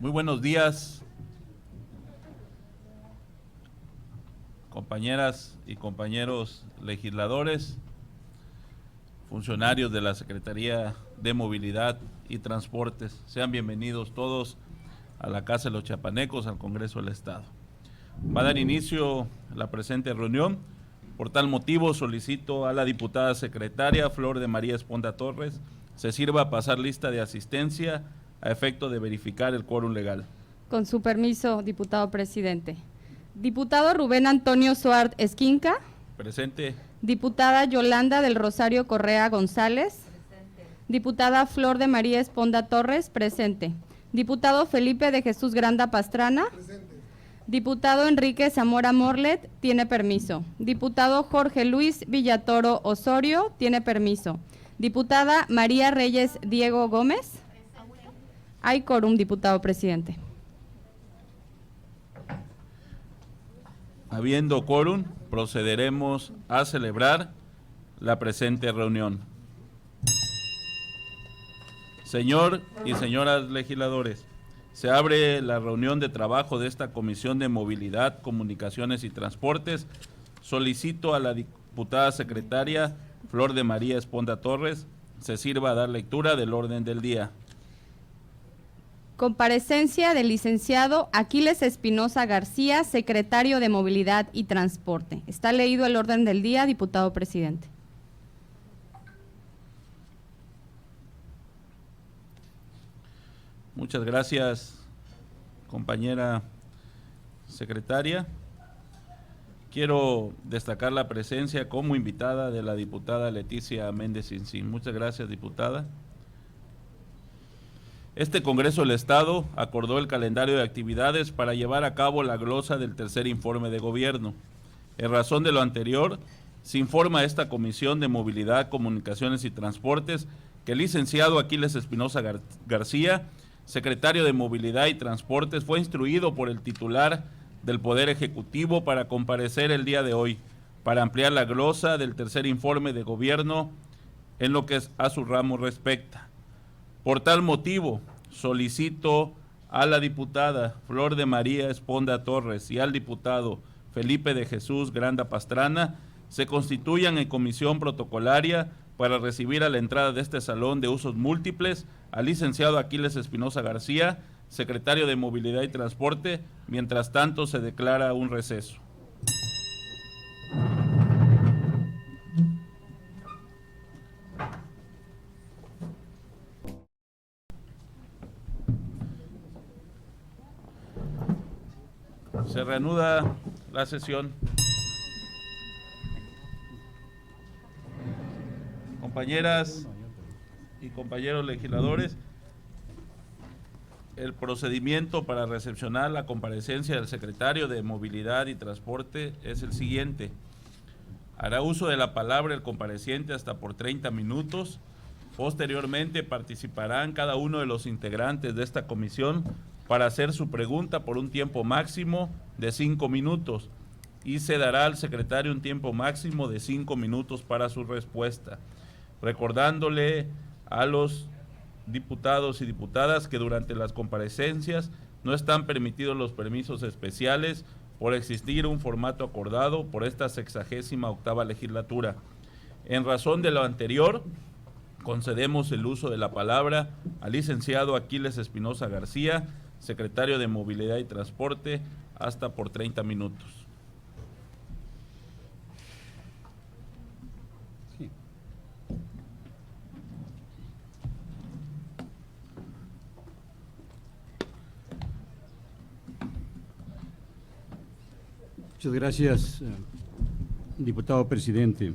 Muy buenos días, compañeras y compañeros legisladores, funcionarios de la Secretaría de Movilidad y Transportes. Sean bienvenidos todos a la Casa de los Chiapanecos, al Congreso del Estado. Va a dar inicio la presente reunión. Por tal motivo, solicito a la diputada secretaria Flor de María Esponda Torres se sirva a pasar lista de asistencia a efecto de verificar el quórum legal. Con su permiso, diputado presidente. Diputado Rubén Antonio Suárez Esquinca. Presente. Diputada Yolanda del Rosario Correa González. Presente. Diputada Flor de María Esponda Torres. Presente. Diputado Felipe de Jesús Granda Pastrana. Presente. Diputado Enrique Zamora Morlet, tiene permiso. Diputado Jorge Luis Villatoro Osorio, tiene permiso. Diputada María Reyes Diego Gómez. Hay quórum, diputado presidente. Habiendo quórum, procederemos a celebrar la presente reunión. Señor y señoras legisladores, se abre la reunión de trabajo de esta Comisión de Movilidad, Comunicaciones y Transportes. Solicito a la diputada secretaria Flor de María Esponda Torres se sirva a dar lectura del orden del día. Comparecencia del licenciado Aquiles Espinosa García, secretario de Movilidad y Transporte. Está leído el orden del día, diputado presidente. Muchas gracias, compañera secretaria. Quiero destacar la presencia como invitada de la diputada Leticia Méndez Cincín. Muchas gracias, diputada. Este Congreso del Estado acordó el calendario de actividades para llevar a cabo la glosa del tercer informe de gobierno. En razón de lo anterior, se informa a esta Comisión de Movilidad, Comunicaciones y Transportes que el licenciado Aquiles Espinosa García, secretario de Movilidad y Transportes, fue instruido por el titular del Poder Ejecutivo para comparecer el día de hoy, para ampliar la glosa del tercer informe de gobierno en lo que a su ramo respecta. Por tal motivo, solicito a la diputada Flor de María Esponda Torres y al diputado Felipe de Jesús Granda Pastrana se constituyan en comisión protocolaria para recibir a la entrada de este salón de usos múltiples al licenciado Aquiles Espinosa García, secretario de Movilidad y Transporte. Mientras tanto, se declara un receso. Se reanuda la sesión. Compañeras y compañeros legisladores, el procedimiento para recepcionar la comparecencia del secretario de Movilidad y Transporte es el siguiente. Hará uso de la palabra el compareciente hasta por 30 minutos. Posteriormente participarán cada uno de los integrantes de esta comisión para hacer su pregunta por un tiempo máximo de 5 minutos y se dará al secretario un tiempo máximo de 5 minutos para su respuesta. Recordándole a los diputados y diputadas que durante las comparecencias no están permitidos los permisos especiales por existir un formato acordado por esta 68ª legislatura. En razón de lo anterior, concedemos el uso de la palabra al licenciado Aquiles Espinosa García, secretario de Movilidad y Transporte, hasta por 30 minutos. Sí. Muchas gracias, diputado presidente.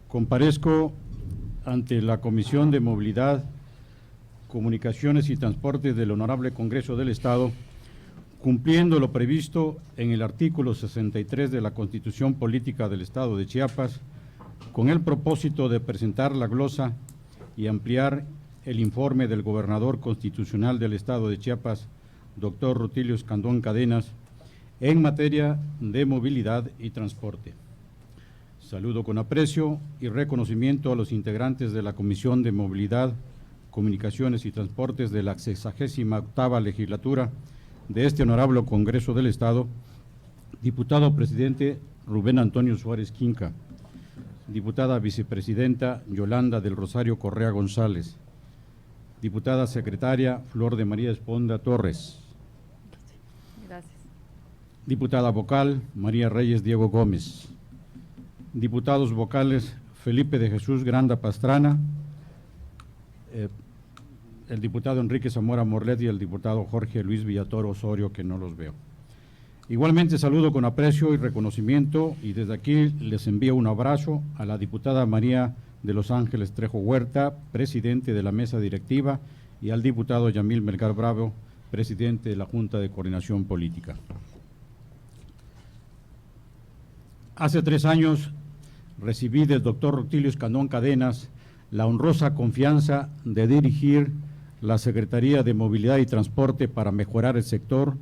Comparezco ante la Comisión de Movilidad, Comunicaciones y Transportes del Honorable Congreso del Estado, cumpliendo lo previsto en el artículo 63 de la Constitución Política del Estado de Chiapas, con el propósito de presentar la glosa y ampliar el informe del gobernador constitucional del Estado de Chiapas, doctor Rutilio Escandón Cadenas, en materia de movilidad y transporte. Saludo con aprecio y reconocimiento a los integrantes de la Comisión de Movilidad, Comunicaciones y Transportes de la 68ª legislatura de este honorable Congreso del Estado, diputado presidente Rubén Antonio Suárez Quinca, diputada vicepresidenta Yolanda del Rosario Correa González, diputada secretaria Flor de María Esponda Torres, Gracias. diputada vocal María Reyes Diego Gómez, diputados vocales Felipe de Jesús Granda Pastrana, el diputado Enrique Zamora Morlet y el diputado Jorge Luis Villatoro Osorio, que no los veo. Igualmente saludo con aprecio y reconocimiento y desde aquí les envío un abrazo a la diputada María de Los Ángeles Trejo Huerta, presidente de la mesa directiva, y al diputado Yamil Melgar Bravo, presidente de la Junta de Coordinación Política. Hace 3 años recibí del doctor Rutilio Escandón Cadenas la honrosa confianza de dirigir la Secretaría de Movilidad y Transporte para mejorar el sector,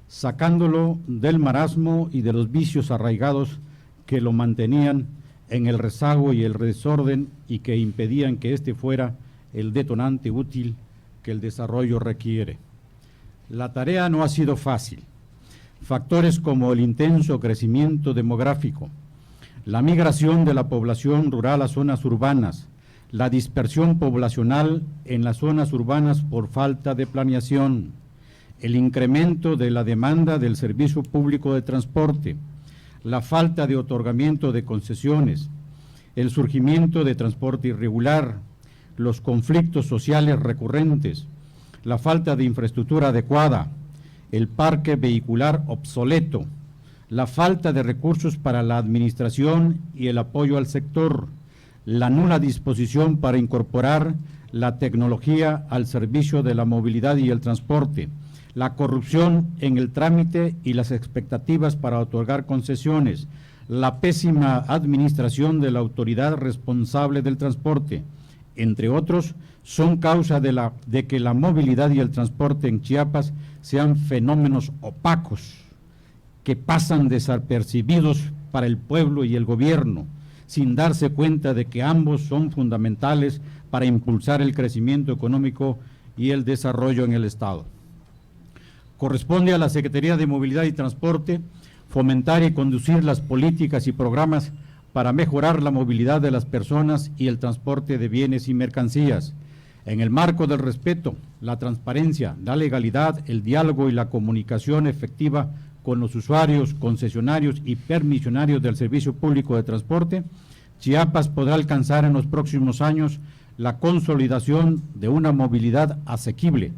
sacándolo del marasmo y de los vicios arraigados que lo mantenían en el rezago y el desorden y que impedían que éste fuera el detonante útil que el desarrollo requiere. La tarea no ha sido fácil. Factores como el intenso crecimiento demográfico, la migración de la población rural a zonas urbanas, la dispersión poblacional en las zonas urbanas por falta de planeación, el incremento de la demanda del servicio público de transporte, la falta de otorgamiento de concesiones, el surgimiento de transporte irregular, los conflictos sociales recurrentes, la falta de infraestructura adecuada, el parque vehicular obsoleto, la falta de recursos para la administración y el apoyo al sector, la nula disposición para incorporar la tecnología al servicio de la movilidad y el transporte, la corrupción en el trámite y las expectativas para otorgar concesiones, la pésima administración de la autoridad responsable del transporte, entre otros, son causa de que la movilidad y el transporte en Chiapas sean fenómenos opacos, que pasan desapercibidos para el pueblo y el gobierno, sin darse cuenta de que ambos son fundamentales para impulsar el crecimiento económico y el desarrollo en el Estado. Corresponde a la Secretaría de Movilidad y Transporte fomentar y conducir las políticas y programas para mejorar la movilidad de las personas y el transporte de bienes y mercancías, en el marco del respeto, la transparencia, la legalidad, el diálogo y la comunicación efectiva con los usuarios, concesionarios y permisionarios del servicio público de transporte. Chiapas podrá alcanzar en los próximos años la consolidación de una movilidad asequible,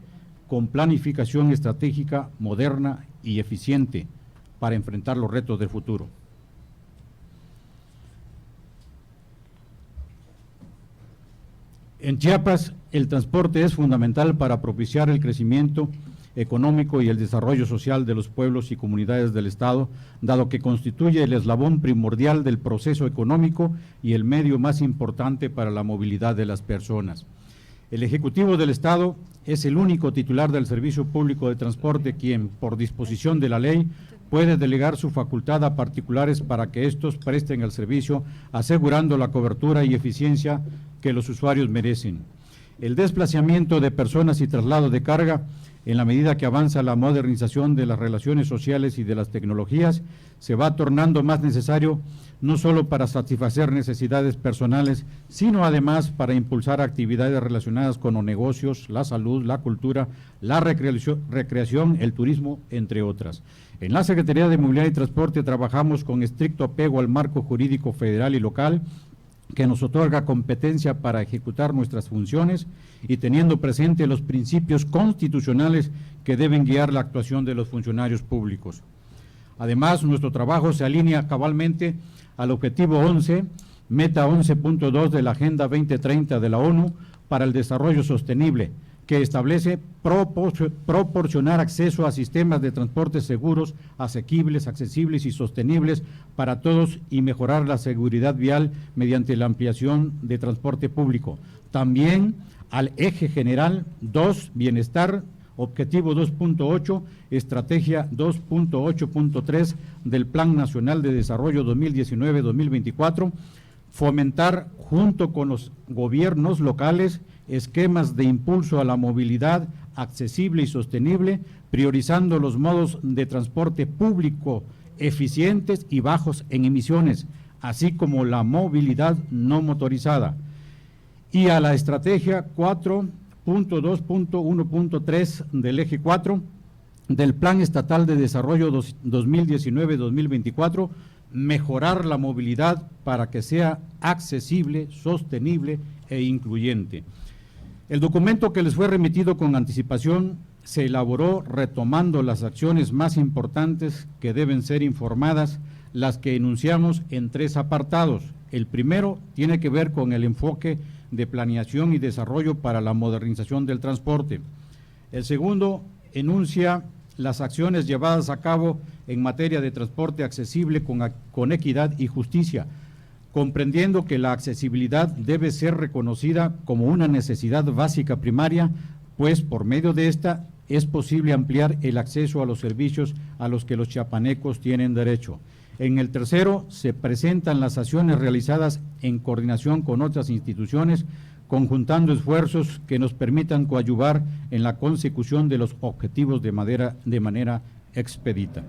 con planificación estratégica moderna y eficiente para enfrentar los retos del futuro. En Chiapas, el transporte es fundamental para propiciar el crecimiento económico y el desarrollo social de los pueblos y comunidades del Estado, dado que constituye el eslabón primordial del proceso económico y el medio más importante para la movilidad de las personas. El Ejecutivo del Estado es el único titular del Servicio Público de Transporte quien, por disposición de la ley, puede delegar su facultad a particulares para que estos presten el servicio, asegurando la cobertura y eficiencia que los usuarios merecen. El desplazamiento de personas y traslado de carga, en la medida que avanza la modernización de las relaciones sociales y de las tecnologías, se va tornando más necesario no solo para satisfacer necesidades personales, sino además para impulsar actividades relacionadas con los negocios, la salud, la cultura, la recreación, el turismo, entre otras. En la Secretaría de Movilidad y Transporte trabajamos con estricto apego al marco jurídico federal y local, que nos otorga competencia para ejecutar nuestras funciones y teniendo presente los principios constitucionales que deben guiar la actuación de los funcionarios públicos. Además, nuestro trabajo se alinea cabalmente al objetivo 11, meta 11.2 de la Agenda 2030 de la ONU para el Desarrollo Sostenible, que establece proporcionar acceso a sistemas de transporte seguros, asequibles, accesibles y sostenibles para todos y mejorar la seguridad vial mediante la ampliación de transporte público. También al eje general 2, bienestar, Objetivo 2.8, Estrategia 2.8.3 del Plan Nacional de Desarrollo 2019-2024, fomentar junto con los gobiernos locales esquemas de impulso a la movilidad accesible y sostenible, priorizando los modos de transporte público eficientes y bajos en emisiones, así como la movilidad no motorizada. Y a la estrategia 4.2.1.3 del eje 4 del Plan Estatal de Desarrollo 2019-2024, mejorar la movilidad para que sea accesible, sostenible e incluyente. El documento que les fue remitido con anticipación se elaboró retomando las acciones más importantes que deben ser informadas, las que enunciamos en 3 apartados. El primero tiene que ver con el enfoque de planeación y desarrollo para la modernización del transporte. El segundo enuncia las acciones llevadas a cabo en materia de transporte accesible con equidad y justicia, comprendiendo que la accesibilidad debe ser reconocida como una necesidad básica primaria, pues por medio de esta es posible ampliar el acceso a los servicios a los que los chiapanecos tienen derecho. En el tercero se presentan las acciones realizadas en coordinación con otras instituciones, conjuntando esfuerzos que nos permitan coadyuvar en la consecución de los objetivos de manera expedita.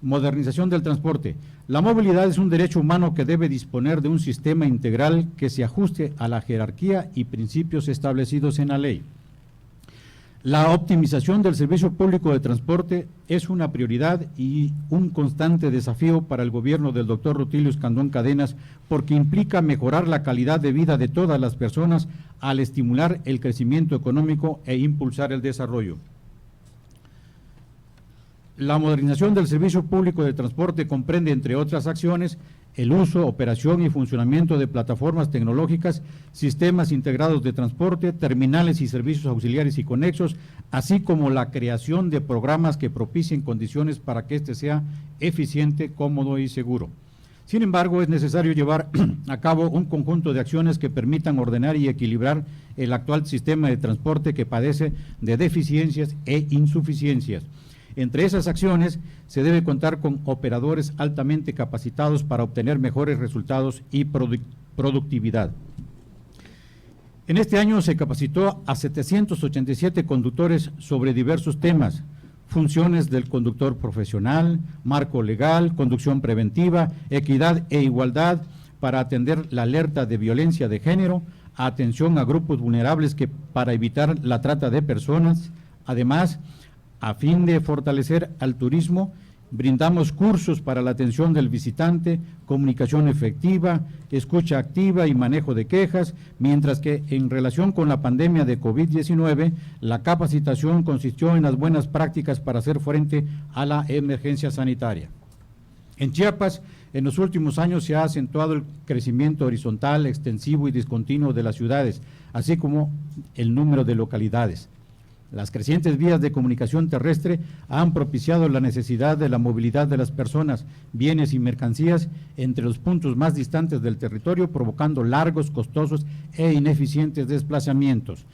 Modernización del transporte. La movilidad es un derecho humano que debe disponer de un sistema integral que se ajuste a la jerarquía y principios establecidos en la ley. La optimización del servicio público de transporte es una prioridad y un constante desafío para el gobierno del doctor Rutilio Escandón Cadenas, porque implica mejorar la calidad de vida de todas las personas al estimular el crecimiento económico e impulsar el desarrollo. La modernización del servicio público de transporte comprende, entre otras acciones, el uso, operación y funcionamiento de plataformas tecnológicas, sistemas integrados de transporte, terminales y servicios auxiliares y conexos, así como la creación de programas que propicien condiciones para que éste sea eficiente, cómodo y seguro. Sin embargo, es necesario llevar a cabo un conjunto de acciones que permitan ordenar y equilibrar el actual sistema de transporte que padece de deficiencias e insuficiencias. Entre esas acciones se debe contar con operadores altamente capacitados para obtener mejores resultados y productividad. En este año se capacitó a 787 conductores sobre diversos temas: funciones del conductor profesional, marco legal, conducción preventiva, equidad e igualdad para atender la alerta de violencia de género, atención a grupos vulnerables para evitar la trata de personas. Además, a fin de fortalecer al turismo, brindamos cursos para la atención del visitante, comunicación efectiva, escucha activa y manejo de quejas, mientras que en relación con la pandemia de COVID-19, la capacitación consistió en las buenas prácticas para hacer frente a la emergencia sanitaria. En Chiapas, en los últimos años se ha acentuado el crecimiento horizontal, extensivo y discontinuo de las ciudades, así como el número de localidades. Las crecientes vías de comunicación terrestre han propiciado la necesidad de la movilidad de las personas, bienes y mercancías entre los puntos más distantes del territorio, provocando largos, costosos e ineficientes desplazamientos.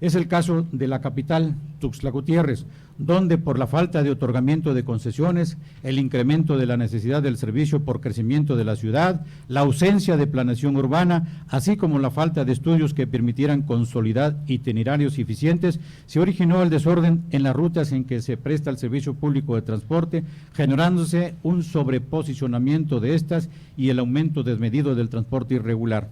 Es el caso de la capital, Tuxtla Gutiérrez, donde por la falta de otorgamiento de concesiones, el incremento de la necesidad del servicio por crecimiento de la ciudad, la ausencia de planeación urbana, así como la falta de estudios que permitieran consolidar itinerarios eficientes, se originó el desorden en las rutas en que se presta el servicio público de transporte, generándose un sobreposicionamiento de estas y el aumento desmedido del transporte irregular.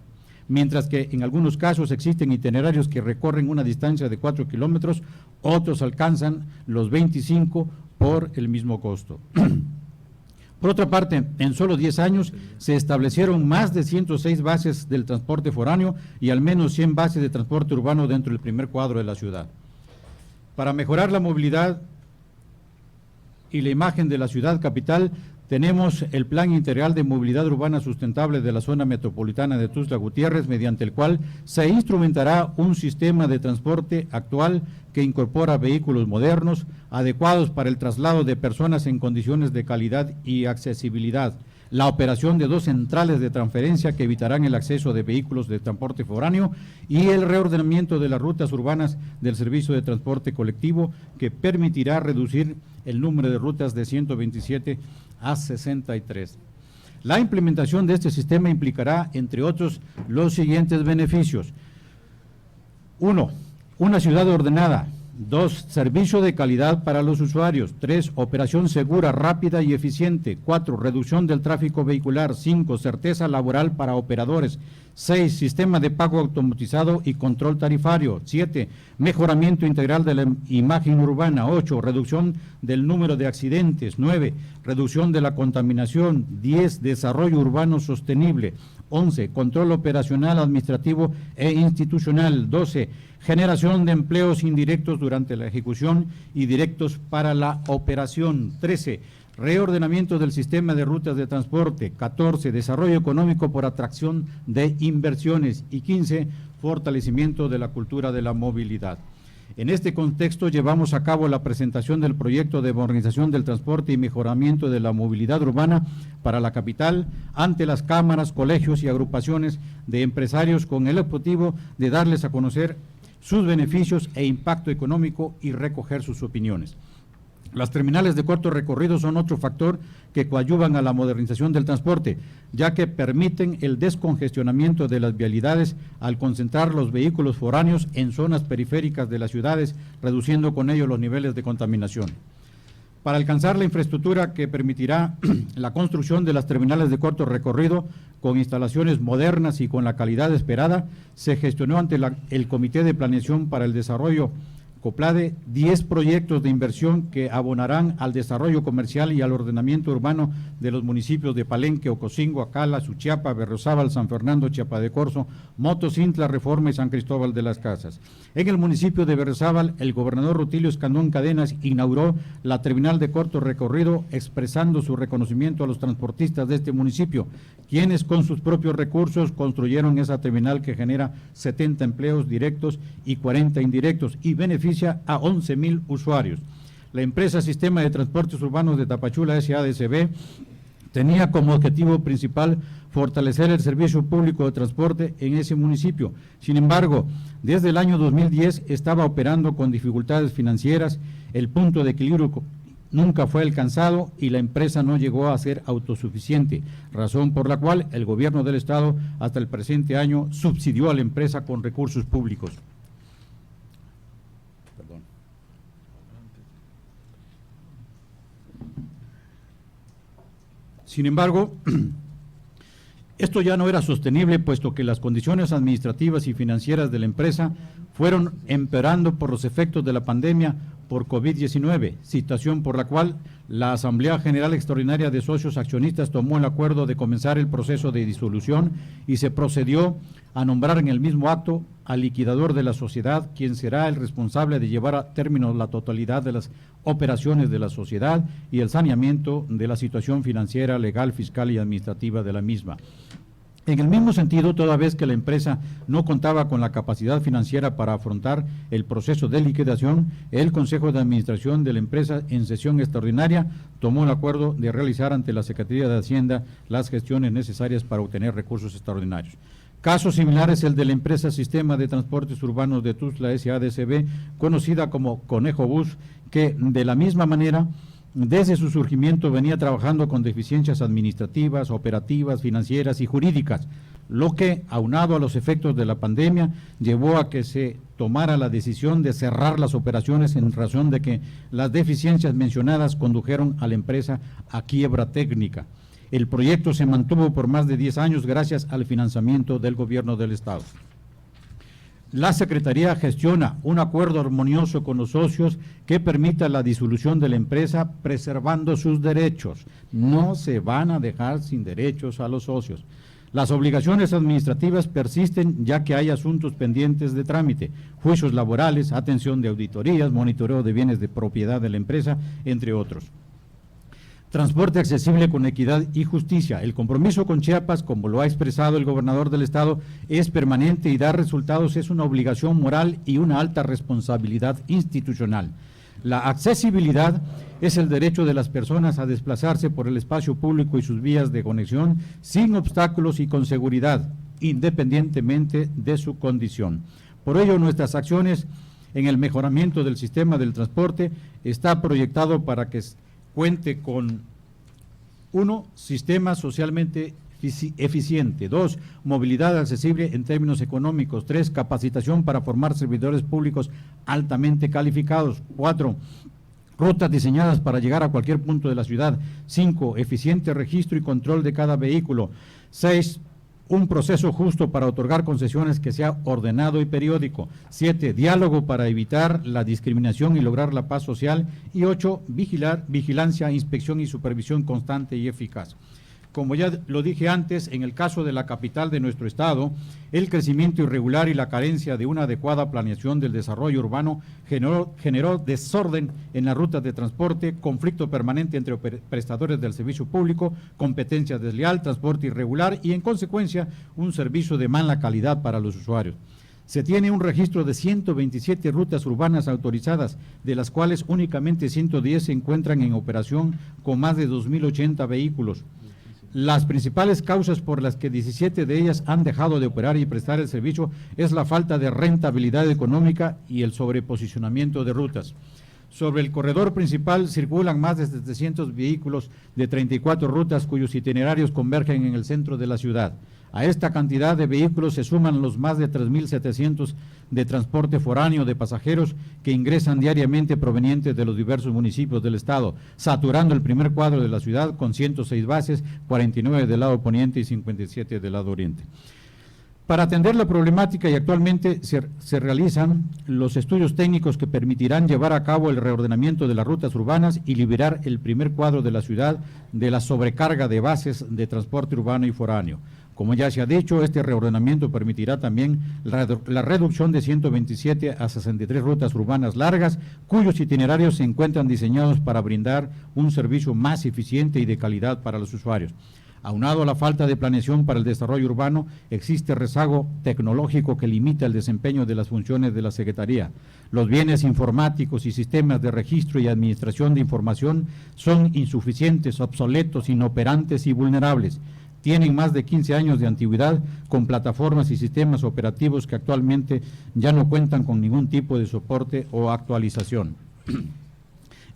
Mientras que en algunos casos existen itinerarios que recorren una distancia de 4 kilómetros, otros alcanzan los 25 por el mismo costo. Por otra parte, en solo 10 años se establecieron más de 106 bases del transporte foráneo y al menos 100 bases de transporte urbano dentro del primer cuadro de la ciudad. Para mejorar la movilidad y la imagen de la ciudad capital, tenemos el Plan Integral de Movilidad Urbana Sustentable de la Zona Metropolitana de Tuxtla Gutiérrez, mediante el cual se instrumentará un sistema de transporte actual que incorpora vehículos modernos, adecuados para el traslado de personas en condiciones de calidad y accesibilidad, la operación de 2 centrales de transferencia que evitarán el acceso de vehículos de transporte foráneo y el reordenamiento de las rutas urbanas del servicio de transporte colectivo, que permitirá reducir el número de rutas de 127 a 63. La implementación de este sistema implicará, entre otros, los siguientes beneficios. 1. Una ciudad ordenada. 2. Servicio de calidad para los usuarios. 3. Operación segura, rápida y eficiente. 4. Reducción del tráfico vehicular. 5. Certeza laboral para operadores. 6. Sistema de pago automatizado y control tarifario. 7. Mejoramiento integral de la imagen urbana. 8. Reducción del número de accidentes. 9. Reducción de la contaminación. 10. Desarrollo urbano sostenible. 11. Control operacional, administrativo e institucional. 12. Generación de empleos indirectos durante la ejecución y directos para la operación. 13. Reordenamiento del sistema de rutas de transporte. 14. Desarrollo económico por atracción de inversiones. Y 15. Fortalecimiento de la cultura de la movilidad. En este contexto llevamos a cabo la presentación del proyecto de modernización del transporte y mejoramiento de la movilidad urbana para la capital ante las cámaras, colegios y agrupaciones de empresarios, con el objetivo de darles a conocer sus beneficios e impacto económico y recoger sus opiniones. Las terminales de corto recorrido son otro factor que coadyuvan a la modernización del transporte, ya que permiten el descongestionamiento de las vialidades al concentrar los vehículos foráneos en zonas periféricas de las ciudades, reduciendo con ello los niveles de contaminación. Para alcanzar la infraestructura que permitirá la construcción de las terminales de corto recorrido con instalaciones modernas y con la calidad esperada, se gestionó ante el Comité de Planeación para el Desarrollo COPLADE 10 proyectos de inversión que abonarán al desarrollo comercial y al ordenamiento urbano de los municipios de Palenque, Ocosingo, Acala, Suchiapa, Berriozábal, San Fernando, Chiapa de Corzo, Motocintla, Reforma y San Cristóbal de las Casas. En el municipio de Berriozábal, el gobernador Rutilio Escandón Cadenas inauguró la terminal de corto recorrido, expresando su reconocimiento a los transportistas de este municipio, quienes con sus propios recursos construyeron esa terminal que genera 70 empleos directos y 40 indirectos y beneficia a 11,000 usuarios. La empresa Sistema de Transportes Urbanos de Tapachula, SADCB, tenía como objetivo principal fortalecer el servicio público de transporte en ese municipio. Sin embargo, desde el año 2010 estaba operando con dificultades financieras, el punto de equilibrio nunca fue alcanzado y la empresa no llegó a ser autosuficiente, razón por la cual el gobierno del estado hasta el presente año subsidió a la empresa con recursos públicos. Sin embargo, esto ya no era sostenible, puesto que las condiciones administrativas y financieras de la empresa fueron empeorando por los efectos de la pandemia por COVID-19, situación por la cual la Asamblea General Extraordinaria de Socios Accionistas tomó el acuerdo de comenzar el proceso de disolución y se procedió a nombrar en el mismo acto al liquidador de la sociedad, quien será el responsable de llevar a término la totalidad de las operaciones de la sociedad y el saneamiento de la situación financiera, legal, fiscal y administrativa de la misma. En el mismo sentido, toda vez que la empresa no contaba con la capacidad financiera para afrontar el proceso de liquidación, el Consejo de Administración de la empresa, en sesión extraordinaria, tomó el acuerdo de realizar ante la Secretaría de Hacienda las gestiones necesarias para obtener recursos extraordinarios. Caso similar es el de la empresa Sistema de Transportes Urbanos de Tuxtla, SADCB, conocida como Conejo Bus, que de la misma manera, desde su surgimiento venía trabajando con deficiencias administrativas, operativas, financieras y jurídicas, lo que, aunado a los efectos de la pandemia, llevó a que se tomara la decisión de cerrar las operaciones en razón de que las deficiencias mencionadas condujeron a la empresa a quiebra técnica. El proyecto se mantuvo por más de 10 años gracias al financiamiento del gobierno del estado. La Secretaría gestiona un acuerdo armonioso con los socios que permita la disolución de la empresa preservando sus derechos. No se van a dejar sin derechos a los socios. Las obligaciones administrativas persisten ya que hay asuntos pendientes de trámite, juicios laborales, atención de auditorías, monitoreo de bienes de propiedad de la empresa, entre otros. Transporte accesible con equidad y justicia. El compromiso con Chiapas, como lo ha expresado el gobernador del estado, es permanente y dar resultados es una obligación moral y una alta responsabilidad institucional. La accesibilidad es el derecho de las personas a desplazarse por el espacio público y sus vías de conexión sin obstáculos y con seguridad, independientemente de su condición. Por ello, nuestras acciones en el mejoramiento del sistema del transporte está proyectado para que cuente con 1. Sistema socialmente eficiente. 2. Movilidad accesible en términos económicos. 3. Capacitación para formar servidores públicos altamente calificados. 4. Rutas diseñadas para llegar a cualquier punto de la ciudad. 5. Eficiente registro y control de cada vehículo. 6. Un proceso justo para otorgar concesiones que sea ordenado y periódico. 7. Diálogo para evitar la discriminación y lograr la paz social. Y 8. Vigilancia, inspección y supervisión constante y eficaz. Como ya lo dije antes, en el caso de la capital de nuestro estado, el crecimiento irregular y la carencia de una adecuada planeación del desarrollo urbano generó desorden en las rutas de transporte, conflicto permanente entre prestadores del servicio público, competencia desleal, transporte irregular y, en consecuencia, un servicio de mala calidad para los usuarios. Se tiene un registro de 127 rutas urbanas autorizadas, de las cuales únicamente 110 se encuentran en operación con más de 2.080 vehículos. Las principales causas por las que 17 de ellas han dejado de operar y prestar el servicio es la falta de rentabilidad económica y el sobreposicionamiento de rutas. Sobre el corredor principal circulan más de 700 vehículos de 34 rutas cuyos itinerarios convergen en el centro de la ciudad. A esta cantidad de vehículos se suman los más de 3.700 de transporte foráneo de pasajeros que ingresan diariamente provenientes de los diversos municipios del estado, saturando el primer cuadro de la ciudad con 106 bases, 49 del lado poniente y 57 del lado oriente. Para atender la problemática y actualmente se realizan los estudios técnicos que permitirán llevar a cabo el reordenamiento de las rutas urbanas y liberar el primer cuadro de la ciudad de la sobrecarga de bases de transporte urbano y foráneo. Como ya se ha dicho, este reordenamiento permitirá también la reducción de 127 a 63 rutas urbanas largas, cuyos itinerarios se encuentran diseñados para brindar un servicio más eficiente y de calidad para los usuarios. Aunado a la falta de planeación para el desarrollo urbano, existe rezago tecnológico que limita el desempeño de las funciones de la Secretaría. Los bienes informáticos y sistemas de registro y administración de información son insuficientes, obsoletos, inoperantes y vulnerables. Tienen más de 15 años de antigüedad con plataformas y sistemas operativos que actualmente ya no cuentan con ningún tipo de soporte o actualización.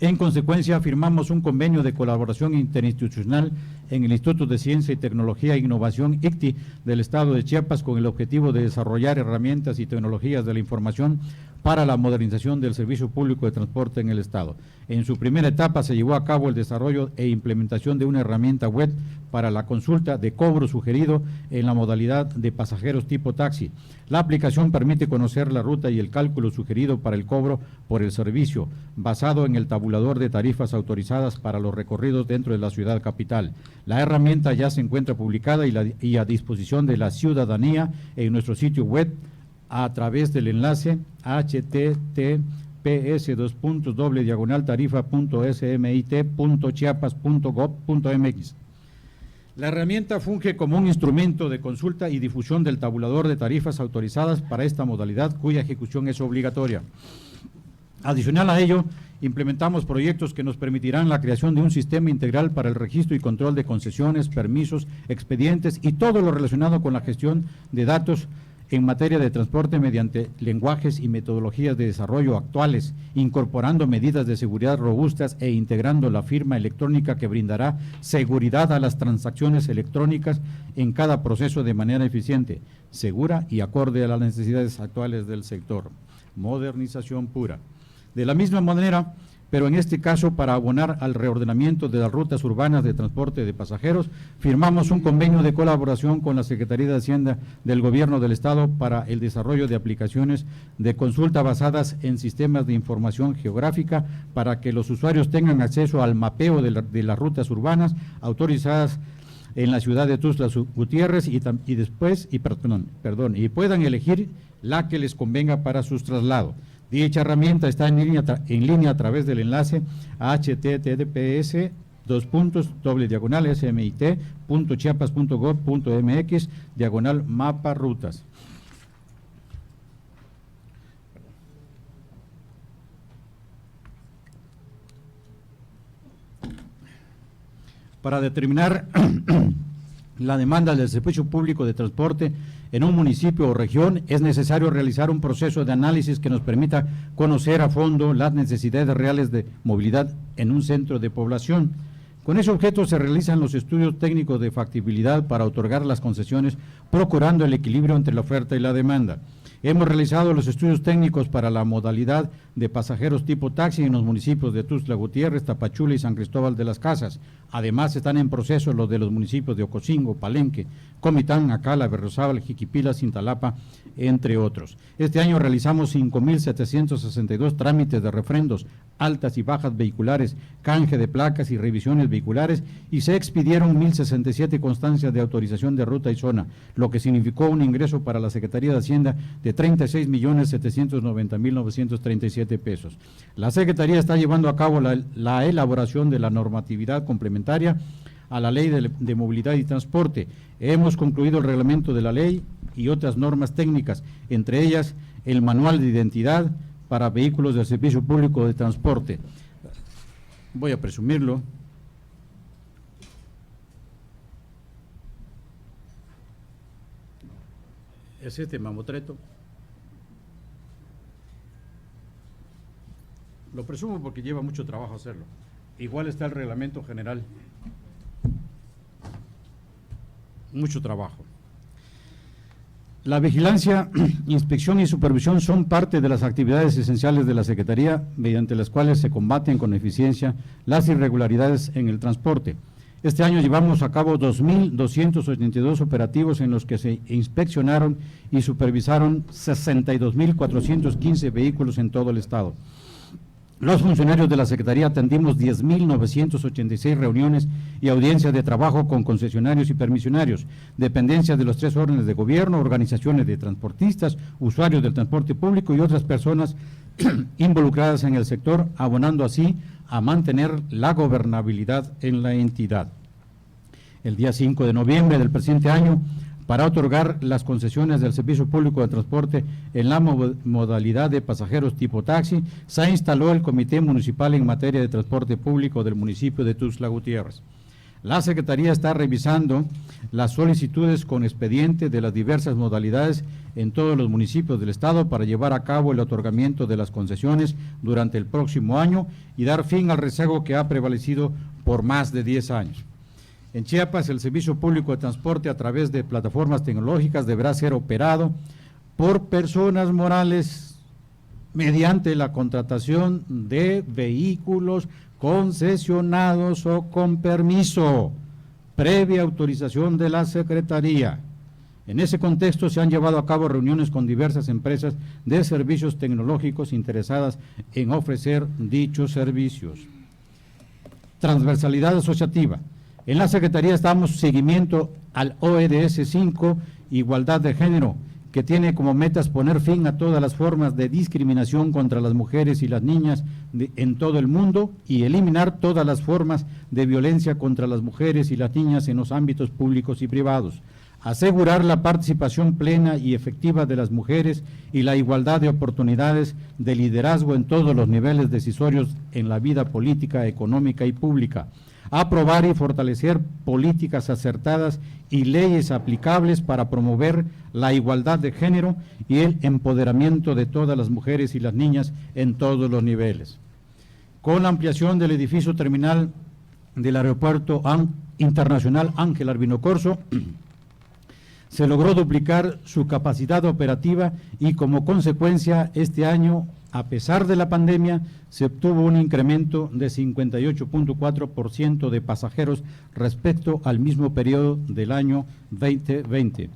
En consecuencia, firmamos un convenio de colaboración interinstitucional en el Instituto de Ciencia y Tecnología e Innovación, ICTI, del Estado de Chiapas, con el objetivo de desarrollar herramientas y tecnologías de la información para la modernización del servicio público de transporte en el Estado. En su primera etapa se llevó a cabo el desarrollo e implementación de una herramienta web para la consulta de cobro sugerido en la modalidad de pasajeros tipo taxi. La aplicación permite conocer la ruta y el cálculo sugerido para el cobro por el servicio, basado en el tabulador de tarifas autorizadas para los recorridos dentro de la ciudad capital. La herramienta ya se encuentra publicada y a disposición de la ciudadanía en nuestro sitio web a través del enlace https://tarifa.smit.chiapas.gov.mx. La herramienta funge como un instrumento de consulta y difusión del tabulador de tarifas autorizadas para esta modalidad, cuya ejecución es obligatoria. Adicional a ello, implementamos proyectos que nos permitirán la creación de un sistema integral para el registro y control de concesiones, permisos, expedientes y todo lo relacionado con la gestión de datos en materia de transporte mediante lenguajes y metodologías de desarrollo actuales, incorporando medidas de seguridad robustas e integrando la firma electrónica que brindará seguridad a las transacciones electrónicas en cada proceso de manera eficiente, segura y acorde a las necesidades actuales del sector. Modernización pura. De la misma manera, pero en este caso para abonar al reordenamiento de las rutas urbanas de transporte de pasajeros, firmamos un convenio de colaboración con la Secretaría de Hacienda del Gobierno del Estado para el desarrollo de aplicaciones de consulta basadas en sistemas de información geográfica para que los usuarios tengan acceso al mapeo de las rutas urbanas autorizadas en la ciudad de Tuxtla Gutiérrez y puedan elegir la que les convenga para sus traslados. Dicha herramienta está en línea a través del enlace https://smit.chiapas.gov.mx/mapa rutas. Para determinar la demanda del servicio público de transporte en un municipio o región, es necesario realizar un proceso de análisis que nos permita conocer a fondo las necesidades reales de movilidad en un centro de población. Con ese objeto se realizan los estudios técnicos de factibilidad para otorgar las concesiones, procurando el equilibrio entre la oferta y la demanda. Hemos realizado los estudios técnicos para la modalidad de pasajeros tipo taxi en los municipios de Tuxtla Gutiérrez, Tapachula y San Cristóbal de las Casas. Además, están en proceso los de los municipios de Ocosingo, Palenque, Comitán, Acala, Berriozábal, Jiquipila, Cintalapa, entre otros. Este año realizamos 5.762 trámites de refrendos, altas y bajas vehiculares, canje de placas y revisiones vehiculares, y se expidieron 1.067 constancias de autorización de ruta y zona, lo que significó un ingreso para la Secretaría de Hacienda de 36.790.937 pesos. La Secretaría está llevando a cabo la elaboración de la normatividad complementaria a la Ley de Movilidad y Transporte. Hemos concluido el reglamento de la ley y otras normas técnicas, entre ellas el manual de identidad para vehículos del Servicio Público de Transporte. Voy a presumirlo. Es este mamotreto. Lo presumo porque lleva mucho trabajo hacerlo. Igual está el reglamento general. Mucho trabajo. La vigilancia, inspección y supervisión son parte de las actividades esenciales de la Secretaría, mediante las cuales se combaten con eficiencia las irregularidades en el transporte. Este año llevamos a cabo 2.282 operativos en los que se inspeccionaron y supervisaron 62.415 vehículos en todo el estado. Los funcionarios de la Secretaría atendimos 10.986 reuniones y audiencias de trabajo con concesionarios y permisionarios, dependencias de los 3 órdenes de gobierno, organizaciones de transportistas, usuarios del transporte público y otras personas involucradas en el sector, abonando así a mantener la gobernabilidad en la entidad. El día 5 de noviembre del presente año, para otorgar las concesiones del Servicio Público de Transporte en la modalidad de pasajeros tipo taxi, se instaló el Comité Municipal en materia de transporte público del municipio de Tuxtla Gutiérrez. La Secretaría está revisando las solicitudes con expediente de las diversas modalidades en todos los municipios del estado para llevar a cabo el otorgamiento de las concesiones durante el próximo año y dar fin al rezago que ha prevalecido por más de 10 años. En Chiapas, el Servicio Público de Transporte a través de plataformas tecnológicas deberá ser operado por personas morales mediante la contratación de vehículos concesionados o con permiso, previa autorización de la Secretaría. En ese contexto se han llevado a cabo reuniones con diversas empresas de servicios tecnológicos interesadas en ofrecer dichos servicios. Transversalidad asociativa. En la Secretaría damos seguimiento al ODS 5, Igualdad de Género, que tiene como metas poner fin a todas las formas de discriminación contra las mujeres y las niñas en todo el mundo y eliminar todas las formas de violencia contra las mujeres y las niñas en los ámbitos públicos y privados. Asegurar la participación plena y efectiva de las mujeres y la igualdad de oportunidades de liderazgo en todos los niveles decisorios en la vida política, económica y pública. Aprobar y fortalecer políticas acertadas y leyes aplicables para promover la igualdad de género y el empoderamiento de todas las mujeres y las niñas en todos los niveles. Con la ampliación del edificio terminal del Aeropuerto Internacional Ángel Albino Corzo, se logró duplicar su capacidad operativa y como consecuencia este año, a pesar de la pandemia, se obtuvo un incremento de 58.4% de pasajeros respecto al mismo periodo del año 2020.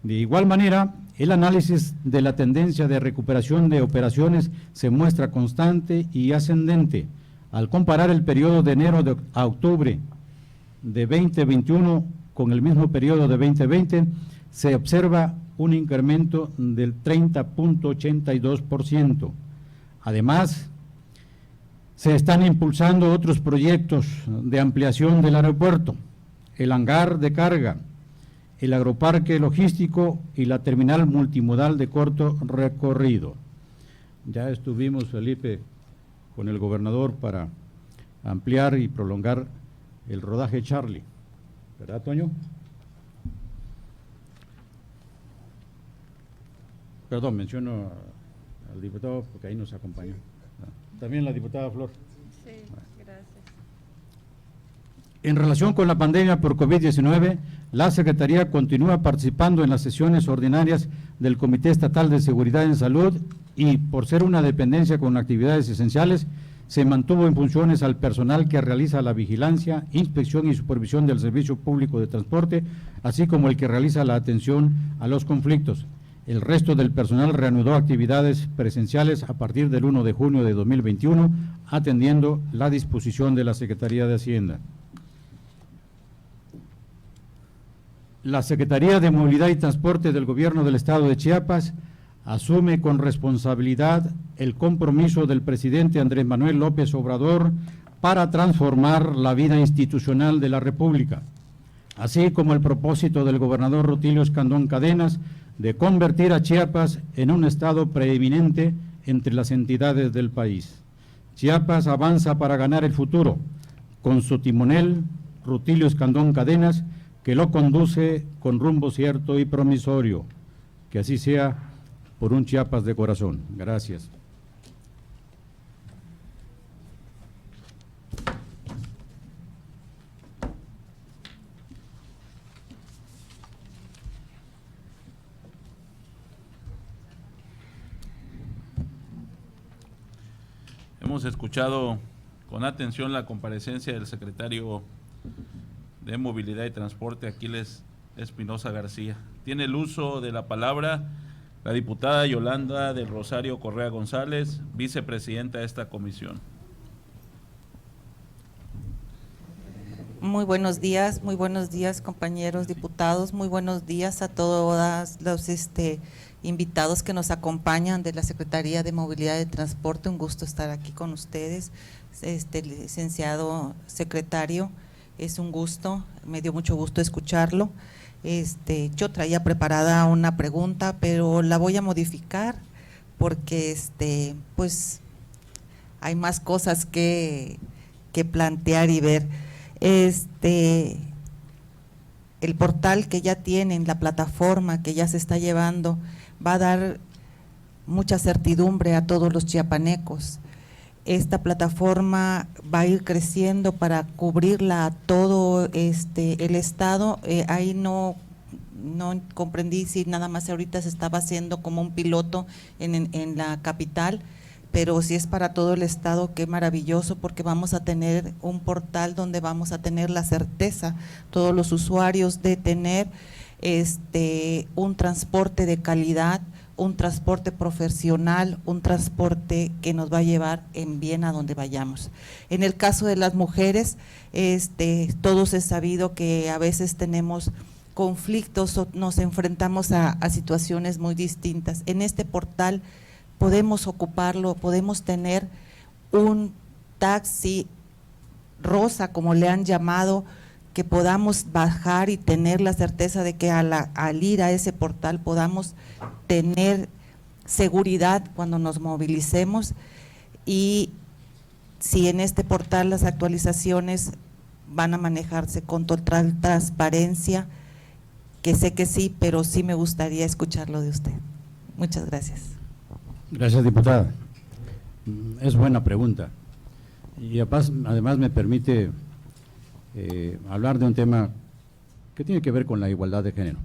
De igual manera, el análisis de la tendencia de recuperación de operaciones se muestra constante y ascendente. Al comparar el periodo de enero a octubre de 2021 con el mismo periodo de 2020, se observa un incremento del 30.82%. Además, se están impulsando otros proyectos de ampliación del aeropuerto, el hangar de carga, el agroparque logístico y la terminal multimodal de corto recorrido. Ya estuvimos, Felipe, con el gobernador para ampliar y prolongar el rodaje Charlie. ¿Verdad, Toño? Perdón, menciono al diputado porque ahí nos acompañó. También la diputada Flor. Sí, gracias. En relación con la pandemia por COVID-19, la Secretaría continúa participando en las sesiones ordinarias del Comité Estatal de Seguridad en Salud y, por ser una dependencia con actividades esenciales, se mantuvo en funciones al personal que realiza la vigilancia, inspección y supervisión del Servicio Público de Transporte, así como el que realiza la atención a los conflictos. El resto del personal reanudó actividades presenciales a partir del 1 de junio de 2021, atendiendo la disposición de la Secretaría de Hacienda. La Secretaría de Movilidad y Transporte del Gobierno del Estado de Chiapas asume con responsabilidad el compromiso del presidente Andrés Manuel López Obrador para transformar la vida institucional de la República, así como el propósito del gobernador Rutilio Escandón Cadenas de convertir a Chiapas en un estado preeminente entre las entidades del país. Chiapas avanza para ganar el futuro, con su timonel, Rutilio Escandón Cadenas, que lo conduce con rumbo cierto y promisorio. Que así sea, por un Chiapas de corazón. Gracias. Hemos escuchado con atención la comparecencia del secretario de Movilidad y Transporte, Aquiles Espinosa García. Tiene el uso de la palabra la diputada Yolanda del Rosario Correa González, vicepresidenta de esta comisión. Muy buenos días compañeros diputados, muy buenos días a todos los invitados que nos acompañan de la Secretaría de Movilidad y Transporte. Un gusto estar aquí con ustedes, licenciado secretario, es un gusto, me dio mucho gusto escucharlo. Yo traía preparada una pregunta, pero la voy a modificar porque pues hay más cosas que plantear y ver. El portal que ya tienen, la plataforma que ya se está llevando, va a dar mucha certidumbre a todos los chiapanecos. Esta plataforma va a ir creciendo para cubrirla a todo el estado. Ahí no comprendí si nada más ahorita se estaba haciendo como un piloto en la capital, pero si es para todo el estado, qué maravilloso, porque vamos a tener un portal donde vamos a tener la certeza, todos los usuarios, de tener un transporte de calidad, un transporte profesional, un transporte que nos va a llevar en bien a donde vayamos. En el caso de las mujeres, todos es sabido que a veces tenemos conflictos o nos enfrentamos a situaciones muy distintas. En este portal podemos ocuparlo, podemos tener un taxi rosa, como le han llamado, que podamos bajar y tener la certeza de que al ir a ese portal podamos tener seguridad cuando nos movilicemos. Y si en este portal las actualizaciones van a manejarse con total transparencia, que sé que sí, pero sí me gustaría escucharlo de usted. Muchas gracias. Gracias, diputada. Es buena pregunta. Y además me permite hablar de un tema que tiene que ver con la igualdad de género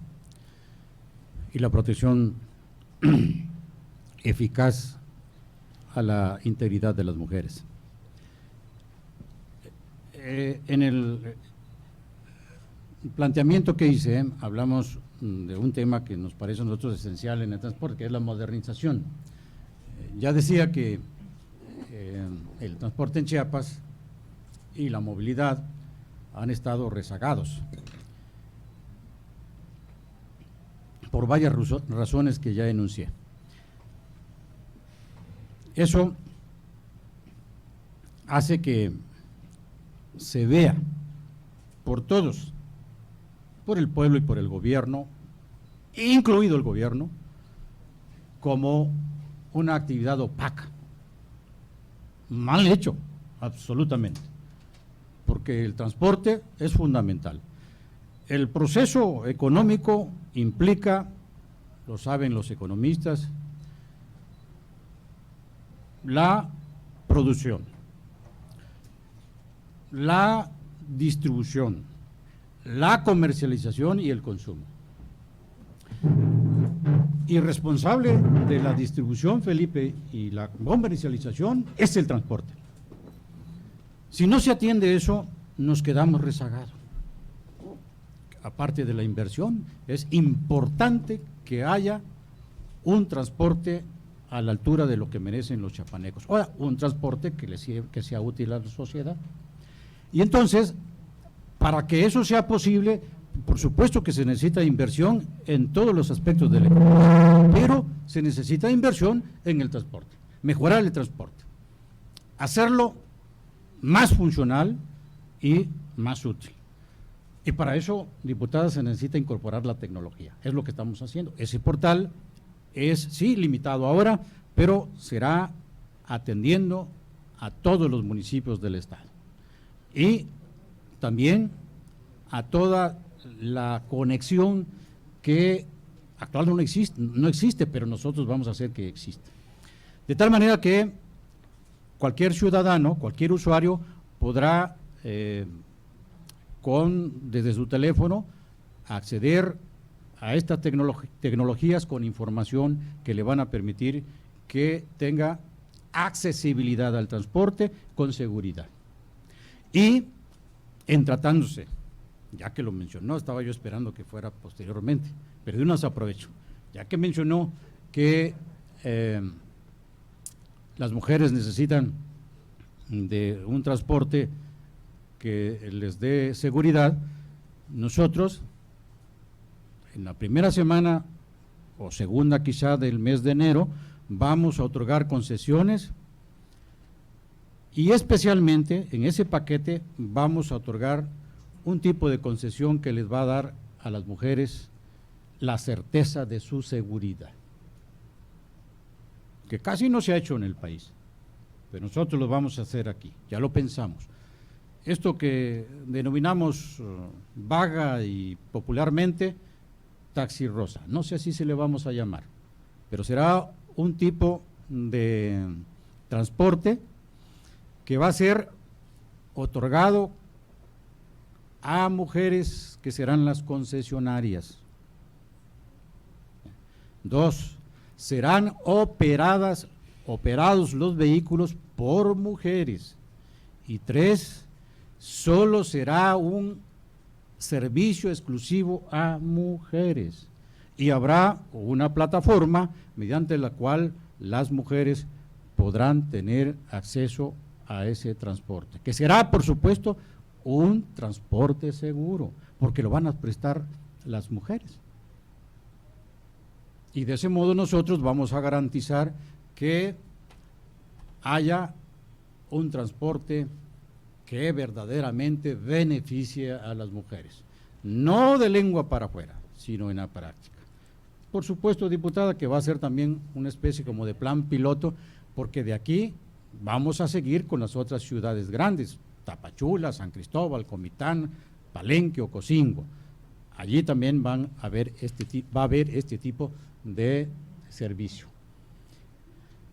y la protección eficaz a la integridad de las mujeres. En el planteamiento que hice, hablamos de un tema que nos parece a nosotros esencial en el transporte, que es la modernización. Ya decía que el transporte en Chiapas y la movilidad han estado rezagados por varias razones que ya enuncié. Eso hace que se vea por todos, por el pueblo y por el gobierno, incluido el gobierno, como una actividad opaca, mal hecho, absolutamente. ¿Por qué? porque el transporte es fundamental. El proceso económico implica, lo saben los economistas, la producción, la distribución, la comercialización y el consumo. Y responsable de la distribución, Felipe, y la comercialización es el transporte. Si no se atiende eso, nos quedamos rezagados. Aparte de la inversión, es importante que haya un transporte a la altura de lo que merecen los chiapanecos. Ahora, un transporte que sea útil a la sociedad. Y entonces, para que eso sea posible, por supuesto que se necesita inversión en todos los aspectos de la economía, pero se necesita inversión en el transporte, mejorar el transporte, hacerlo más funcional y más útil. Y para eso, diputada, se necesita incorporar la tecnología, es lo que estamos haciendo. Ese portal es, sí, limitado ahora, pero será atendiendo a todos los municipios del estado. Y también a toda la conexión que actualmente no existe, pero nosotros vamos a hacer que exista. De tal manera que cualquier ciudadano, cualquier usuario podrá desde su teléfono acceder a estas tecnologías con información que le van a permitir que tenga accesibilidad al transporte con seguridad. Y en tratándose, ya que lo mencionó, estaba yo esperando que fuera posteriormente, pero de una vez aprovecho, ya que mencionó que las mujeres necesitan de un transporte que les dé seguridad. Nosotros, en la primera semana o segunda quizá del mes de enero, vamos a otorgar concesiones y especialmente en ese paquete vamos a otorgar un tipo de concesión que les va a dar a las mujeres la certeza de su seguridad, que casi no se ha hecho en el país, pero nosotros lo vamos a hacer aquí, ya lo pensamos. Esto que denominamos vaga y popularmente taxi rosa, no sé si se le vamos a llamar, pero será un tipo de transporte que va a ser otorgado a mujeres que serán las concesionarias. 2, serán operados los vehículos por mujeres. Y 3, solo será un servicio exclusivo a mujeres. Y habrá una plataforma mediante la cual las mujeres podrán tener acceso a ese transporte, que será, por supuesto, un transporte seguro, porque lo van a prestar las mujeres. Y de ese modo nosotros vamos a garantizar que haya un transporte que verdaderamente beneficie a las mujeres, no de lengua para afuera, sino en la práctica. Por supuesto, diputada, que va a ser también una especie como de plan piloto, porque de aquí vamos a seguir con las otras ciudades grandes, Tapachula, San Cristóbal, Comitán, Palenque, Ocosingo. Allí también va a haber este tipo de servicio.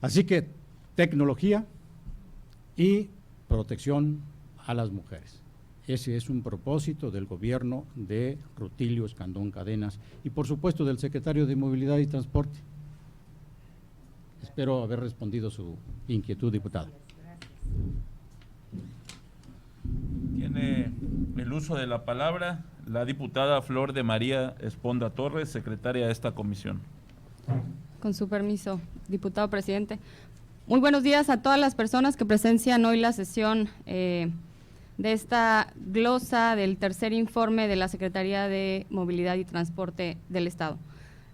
Así que tecnología y protección a las mujeres. Ese es un propósito del gobierno de Rutilio Escandón Cadenas y por supuesto del secretario de Movilidad y Transporte. Espero haber respondido su inquietud, diputada. Tiene el uso de la palabra la diputada Flor de María Esponda Torres, secretaria de esta comisión. Con su permiso, diputado presidente. Muy buenos días a todas las personas que presencian hoy la sesión de esta glosa del tercer informe de la Secretaría de Movilidad y Transporte del Estado.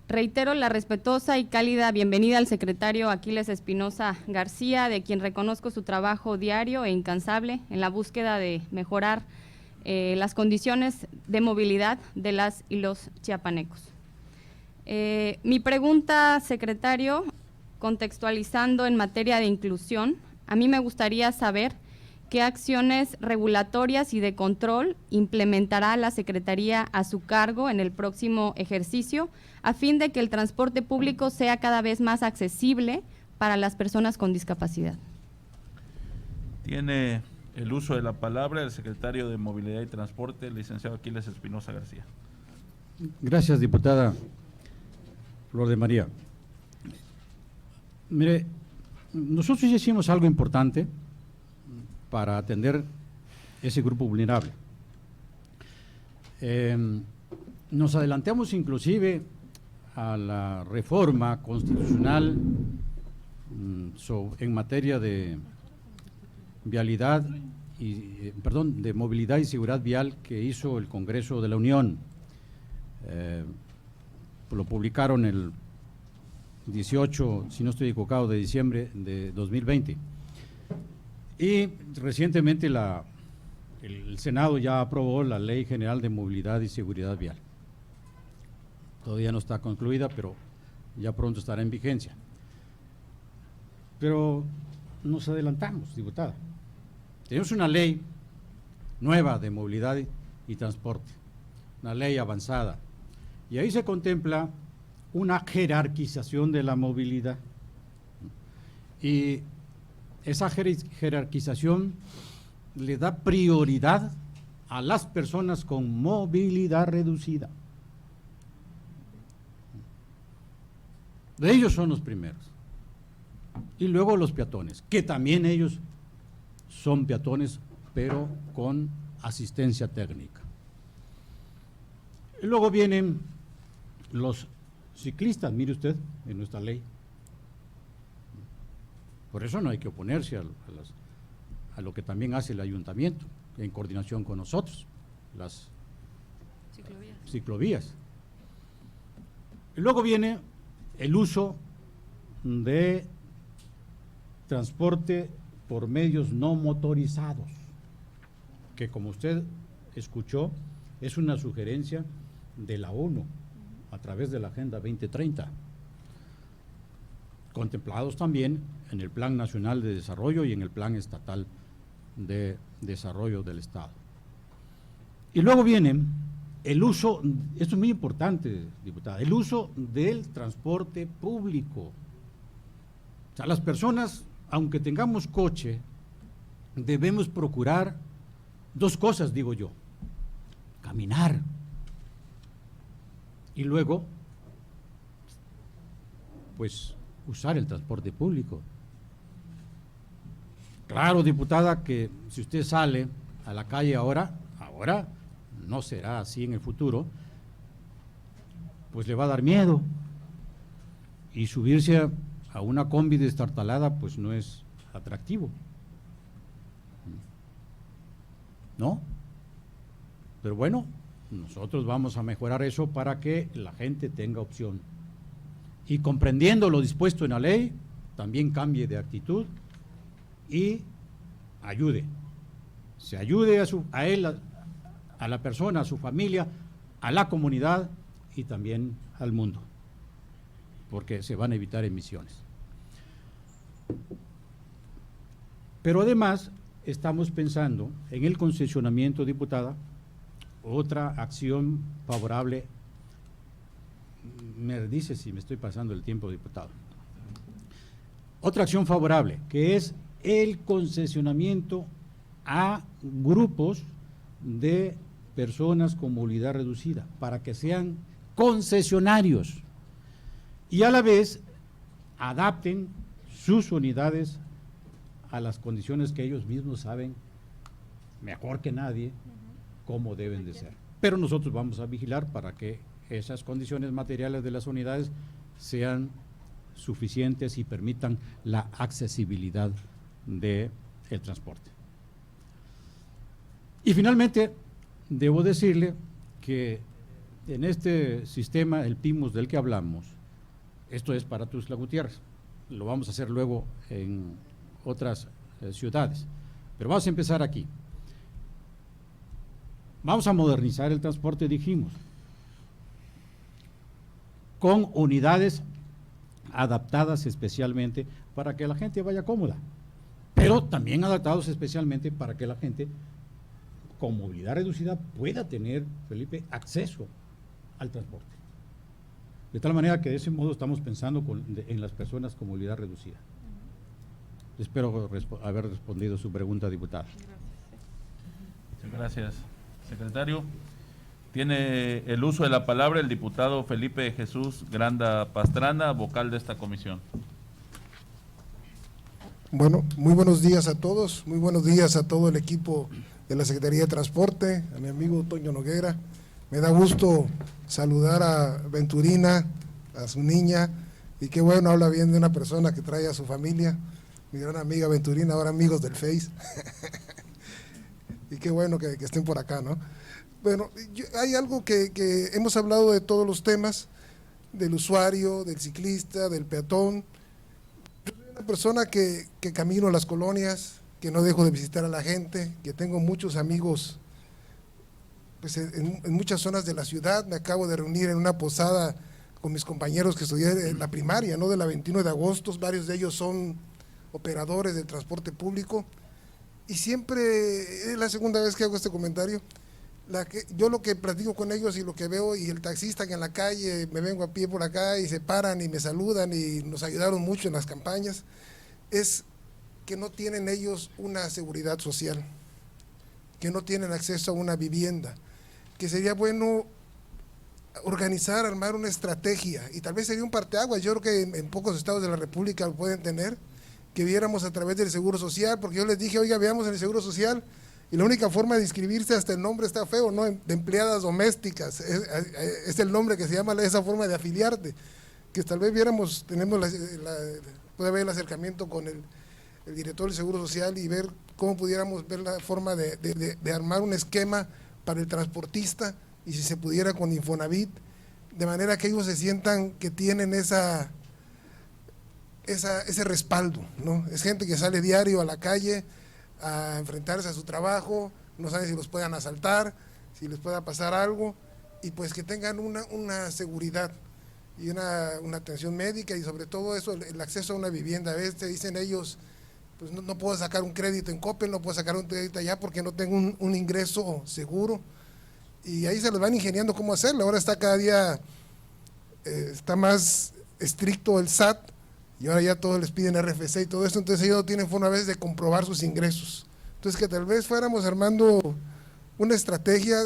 Reitero la respetuosa y cálida bienvenida al secretario Aquiles Espinosa García, de quien reconozco su trabajo diario e incansable en la búsqueda de mejorar las condiciones de movilidad de las y los chiapanecos. Mi pregunta, secretario, contextualizando en materia de inclusión, a mí me gustaría saber ¿Qué acciones regulatorias y de control implementará la Secretaría a su cargo en el próximo ejercicio a fin de que el transporte público sea cada vez más accesible para las personas con discapacidad? Tiene el uso de la palabra el secretario de Movilidad y Transporte, el licenciado Aquiles Espinosa García. Gracias, diputada Flor de María. Mire, nosotros ya hicimos algo importante para atender ese grupo vulnerable. Nos adelantamos inclusive a la reforma constitucional en materia de vialidad y de movilidad y seguridad vial que hizo el Congreso de la Unión. Lo publicaron el 18, si no estoy equivocado, de diciembre de 2020. Y recientemente el Senado ya aprobó la Ley General de Movilidad y Seguridad Vial. Todavía no está concluida, pero ya pronto estará en vigencia. Pero nos adelantamos, diputada. Tenemos una ley nueva de movilidad y transporte, una ley avanzada. Y ahí se contempla una jerarquización de la movilidad. Y esa jerarquización le da prioridad a las personas con movilidad reducida. De ellos son los primeros. Y luego los peatones, que también ellos son peatones, pero con asistencia técnica. Y luego vienen los ciclistas, mire usted, en nuestra ley. Por eso no hay que oponerse a lo que también hace el ayuntamiento, en coordinación con nosotros, las ciclovías. Y luego viene el uso de transporte por medios no motorizados, que como usted escuchó, es una sugerencia de la ONU a través de la Agenda 2030, contemplados también en el Plan Nacional de Desarrollo y en el Plan Estatal de Desarrollo del Estado. Y luego viene el uso, esto es muy importante, diputada, el uso del transporte público. O sea, las personas, aunque tengamos coche, debemos procurar dos cosas, digo yo: caminar y luego, pues, usar el transporte público. Claro, diputada, que si usted sale a la calle ahora no será así en el futuro, pues le va a dar miedo, y subirse a una combi destartalada pues no es atractivo, ¿no? Pero bueno, nosotros vamos a mejorar eso para que la gente tenga opción, y comprendiendo lo dispuesto en la ley, también cambie de actitud y ayude. Se ayude a él, a la persona, a su familia, a la comunidad y también al mundo, porque se van a evitar emisiones. Pero además estamos pensando en el concesionamiento, diputada, otra acción favorable. Me dice si me estoy pasando el tiempo, diputado. Otra acción favorable, que es el concesionamiento a grupos de personas con movilidad reducida, para que sean concesionarios y a la vez adapten sus unidades a las condiciones que ellos mismos saben mejor que nadie cómo deben de ser. Pero nosotros vamos a vigilar para que esas condiciones materiales de las unidades sean suficientes y permitan la accesibilidad del transporte. Y finalmente, debo decirle que en este sistema, el PIMUS del que hablamos, esto es para Tuxtla Gutiérrez, lo vamos a hacer luego en otras ciudades, pero vamos a empezar aquí. Vamos a modernizar el transporte, dijimos, con unidades adaptadas especialmente para que la gente vaya cómoda. pero también adaptados especialmente para que la gente con movilidad reducida pueda tener, Felipe, acceso al transporte. De tal manera que de ese modo estamos pensando en las personas con movilidad reducida. Espero haber respondido su pregunta, diputada. Muchas gracias, secretario. Tiene el uso de la palabra el diputado Felipe Jesús Granda Pastrana, vocal de esta comisión. Bueno, muy buenos días a todos, muy buenos días a todo el equipo de la Secretaría de Transporte, a mi amigo Toño Noguera. Me da gusto saludar a Venturina, a su niña, y qué bueno, habla bien de una persona que trae a su familia, mi gran amiga Venturina, ahora amigos del Face. Y qué bueno que estén por acá, ¿no? Bueno, hay algo que hemos hablado de todos los temas, del usuario, del ciclista, del peatón. Yo soy una persona que camino a las colonias, que no dejo de visitar a la gente, que tengo muchos amigos pues, en muchas zonas de la ciudad. Me acabo de reunir en una posada con mis compañeros que estudié en la primaria, ¿no? De la 21 de agosto, varios de ellos son operadores del transporte público, y siempre, es la segunda vez que hago este comentario, yo lo que platico con ellos y lo que veo, y el taxista que en la calle, me vengo a pie por acá y se paran y me saludan y nos ayudaron mucho en las campañas, es que no tienen ellos una seguridad social, que no tienen acceso a una vivienda, que sería bueno organizar, armar una estrategia, y tal vez sería un parteaguas. Yo creo que en pocos estados de la República lo pueden tener, que viéramos a través del Seguro Social, porque yo les dije, oiga, veamos en el Seguro Social, y la única forma de inscribirse, hasta el nombre está feo, ¿no? De empleadas domésticas, es el nombre que se llama esa forma de afiliarte, que tal vez viéramos, puede haber el acercamiento con el director del Seguro Social y ver cómo pudiéramos ver la forma de armar un esquema para el transportista, y si se pudiera con Infonavit, de manera que ellos se sientan que tienen ese respaldo, ¿no? Es gente que sale diario a la calle a enfrentarse a su trabajo, no saben si los puedan asaltar, si les pueda pasar algo, y pues que tengan una seguridad y una atención médica, y sobre todo eso, el acceso a una vivienda. A veces dicen ellos, pues no puedo sacar un crédito en Coppel, no puedo sacar un crédito allá porque no tengo un ingreso seguro, y ahí se les van ingeniando cómo hacerlo. Ahora está cada día, está más estricto el SAT, y ahora ya todos les piden RFC y todo esto, entonces ellos no tienen forma a veces de comprobar sus ingresos. Entonces que tal vez fuéramos armando una estrategia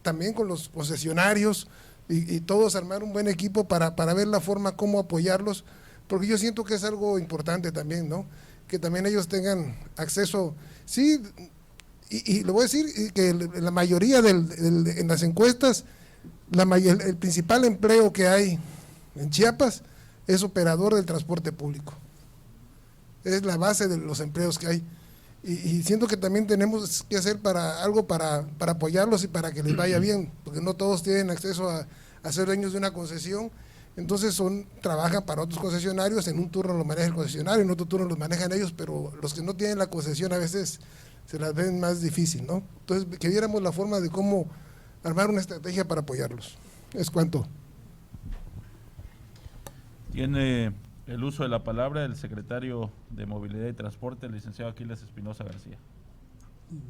también con los concesionarios y todos armar un buen equipo para ver la forma cómo apoyarlos, porque yo siento que es algo importante también, ¿no? Que también ellos tengan acceso, sí, y le voy a decir que la mayoría en las encuestas, el principal empleo que hay en Chiapas es operador del transporte público. Es la base de los empleos que hay. Y siento que también tenemos que hacer algo para apoyarlos y para que les vaya bien, porque no todos tienen acceso a ser dueños de una concesión. Entonces trabajan para otros concesionarios, en un turno lo maneja el concesionario, en otro turno los manejan ellos, pero los que no tienen la concesión a veces se las ven más difícil, ¿no? Entonces, que viéramos la forma de cómo armar una estrategia para apoyarlos. Es cuanto. Tiene el uso de la palabra el secretario de Movilidad y Transporte, el licenciado Aquiles Espinosa García.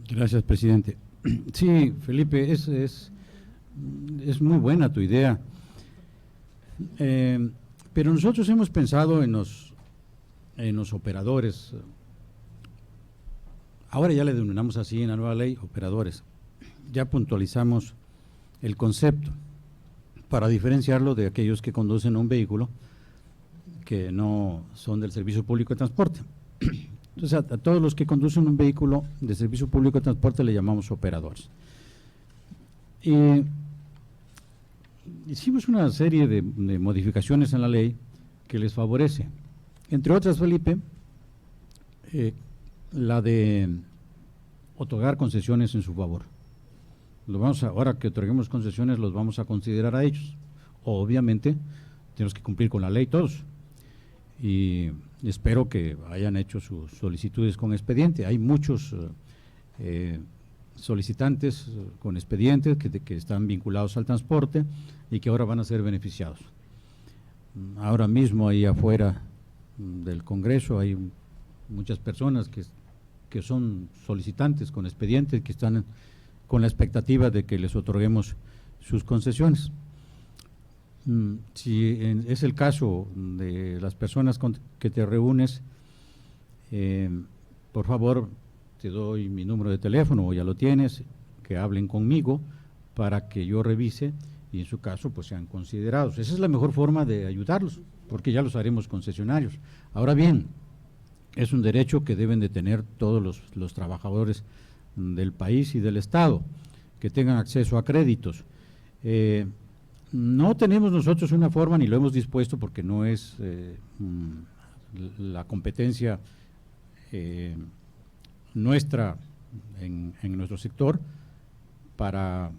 Gracias, presidente. Sí, Felipe, es muy buena tu idea, pero nosotros hemos pensado en los operadores. Ahora ya le denominamos así en la nueva ley, operadores. Ya puntualizamos el concepto para diferenciarlo de aquellos que conducen un vehículo que no son del Servicio Público de Transporte. Entonces, a todos los que conducen un vehículo de Servicio Público de Transporte le llamamos operadores. Y hicimos una serie de modificaciones en la ley que les favorece. Entre otras, Felipe, la de otorgar concesiones en su favor. Ahora que otorguemos concesiones, los vamos a considerar a ellos. Obviamente, tenemos que cumplir con la ley todos. Y espero que hayan hecho sus solicitudes con expediente. Hay muchos solicitantes con expedientes que están vinculados al transporte y que ahora van a ser beneficiados. Ahora mismo ahí afuera del Congreso hay muchas personas que que son solicitantes con expedientes, que están con la expectativa de que les otorguemos sus concesiones. Si es el caso de las personas que te reúnes, por favor, te doy mi número de teléfono, o ya lo tienes, que hablen conmigo para que yo revise y en su caso pues sean considerados. Esa es la mejor forma de ayudarlos, porque ya los haremos concesionarios. Ahora bien, es un derecho que deben de tener todos los trabajadores del país y del Estado, que tengan acceso a créditos. No tenemos nosotros una forma, ni lo hemos dispuesto porque no es la competencia nuestra en nuestro sector para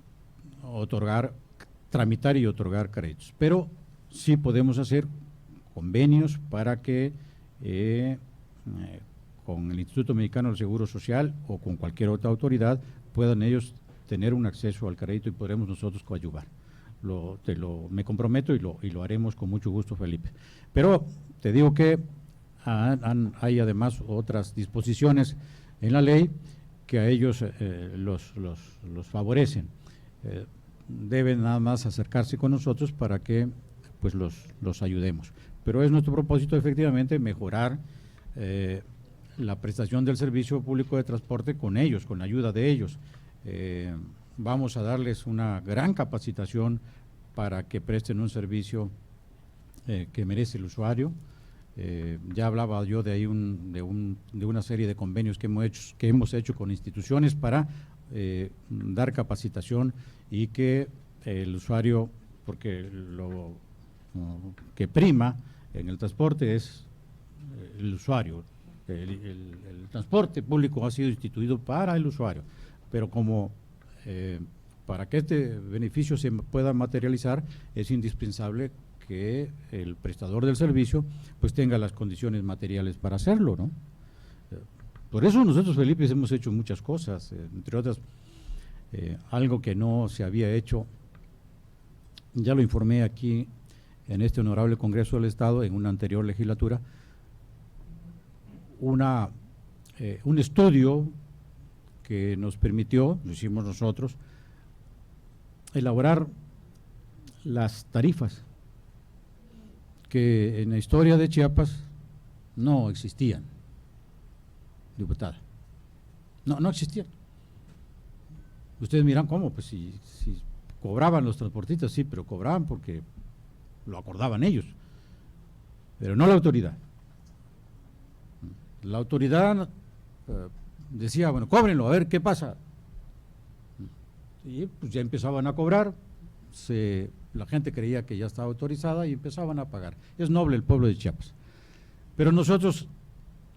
tramitar y otorgar créditos, pero sí podemos hacer convenios para que con el Instituto Mexicano del Seguro Social o con cualquier otra autoridad puedan ellos tener un acceso al crédito y podremos nosotros coadyuvar. Me comprometo y lo haremos con mucho gusto, Felipe. Pero te digo que hay además otras disposiciones en la ley que a ellos los favorecen. Deben nada más acercarse con nosotros para que pues los ayudemos. Pero es nuestro propósito efectivamente mejorar la prestación del servicio público de transporte con ellos, con la ayuda de ellos. Vamos a darles una gran capacitación para que presten un servicio que merece el usuario. Ya hablaba yo de ahí de una serie de convenios que hemos hecho con instituciones para dar capacitación y que el usuario, porque lo que prima en el transporte es el usuario. El transporte público ha sido instituido para el usuario, pero como para que este beneficio se pueda materializar es indispensable que el prestador del servicio pues tenga las condiciones materiales para hacerlo, ¿no? Por eso nosotros, Felipe, hemos hecho muchas cosas, entre otras, algo que no se había hecho, ya lo informé aquí en este honorable Congreso del Estado en una anterior legislatura, un estudio que nos permitió, lo hicimos nosotros, elaborar las tarifas que en la historia de Chiapas no existían, diputada. No existían. Ustedes miran cómo, pues si cobraban los transportistas, sí, pero cobraban porque lo acordaban ellos, pero no la autoridad. La autoridad decía, bueno, cóbrenlo, a ver qué pasa. Y pues ya empezaban a cobrar, la gente creía que ya estaba autorizada y empezaban a pagar. Es noble el pueblo de Chiapas. Pero nosotros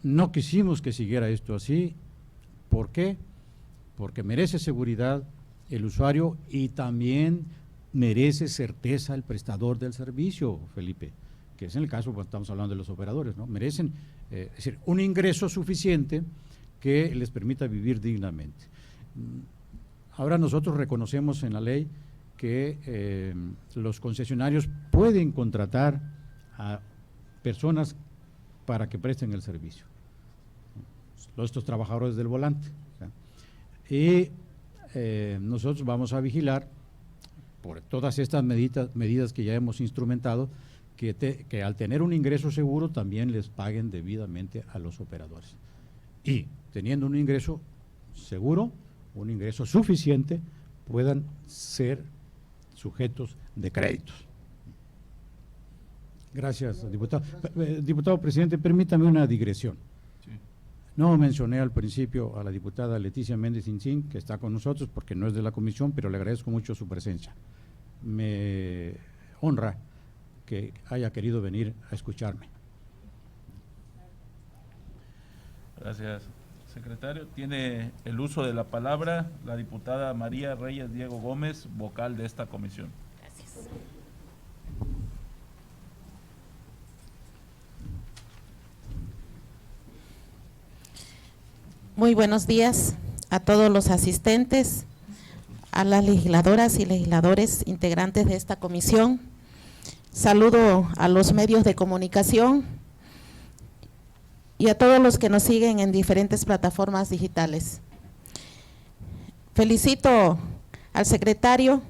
no quisimos que siguiera esto así. ¿Por qué? Porque merece seguridad el usuario y también merece certeza el prestador del servicio, Felipe, que es en el caso cuando estamos hablando de los operadores, ¿no? Merecen es decir, un ingreso suficiente que les permita vivir dignamente. Ahora nosotros reconocemos en la ley que los concesionarios pueden contratar a personas para que presten el servicio, estos trabajadores del volante, ¿sí? Y nosotros vamos a vigilar por todas estas medidas que ya hemos instrumentado, que al tener un ingreso seguro también les paguen debidamente a los operadores. Y teniendo un ingreso seguro, un ingreso suficiente, puedan ser sujetos de créditos. Gracias, diputado. Diputado presidente, permítame una digresión. Sí. No mencioné al principio a la diputada Leticia Méndez Incín, que está con nosotros porque no es de la comisión, pero le agradezco mucho su presencia. Me honra que haya querido venir a escucharme. Gracias, secretario. Tiene el uso de la palabra la diputada María Reyes Diego Gómez, vocal de esta comisión. Gracias. Muy buenos días a todos los asistentes, a las legisladoras y legisladores integrantes de esta comisión. Saludo a los medios de comunicación y a todos los que nos siguen en diferentes plataformas digitales. Felicito al secretario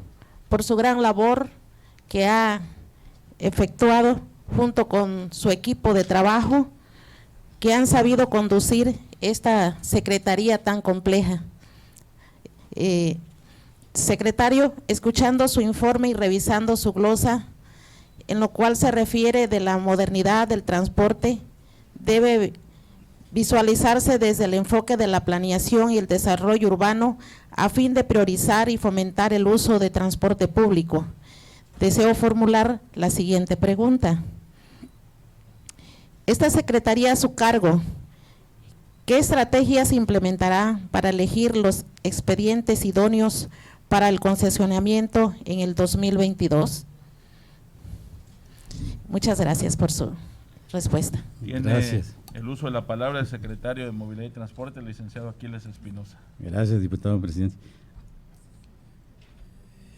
por su gran labor que ha efectuado junto con su equipo de trabajo, que han sabido conducir esta secretaría tan compleja. Secretario, escuchando su informe y revisando su glosa, en lo cual se refiere de la modernidad del transporte, debe visualizarse desde el enfoque de la planeación y el desarrollo urbano a fin de priorizar y fomentar el uso de transporte público. Deseo formular la siguiente pregunta. Esta secretaría a su cargo, ¿qué estrategias implementará para elegir los expedientes idóneos para el concesionamiento en el 2022? Muchas gracias por su respuesta. Tiene Gracias. el uso de la palabra el secretario de Movilidad y Transporte, el licenciado Aquiles Espinosa. Gracias, diputado presidente.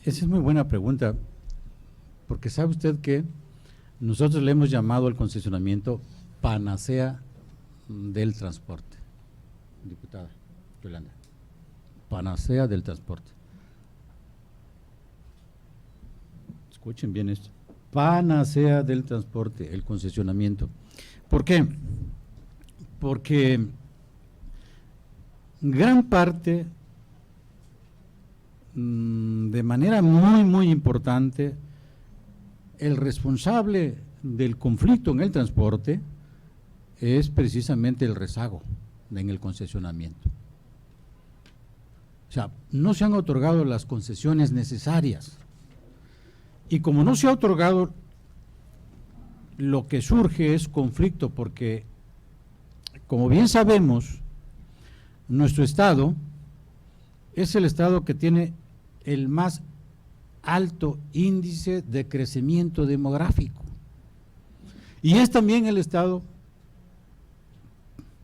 Esa es muy buena pregunta, porque sabe usted que nosotros le hemos llamado al concesionamiento panacea del transporte, diputada Yolanda, panacea del transporte. Escuchen bien esto, panacea del transporte, el concesionamiento. ¿Por qué? Porque gran parte, de manera muy importante, el responsable del conflicto en el transporte es precisamente el rezago en el concesionamiento. O sea, no se han otorgado las concesiones necesarias. Y como no se ha otorgado, lo que surge es conflicto, porque, como bien sabemos, nuestro estado es el estado que tiene el más alto índice de crecimiento demográfico. Y es también el estado,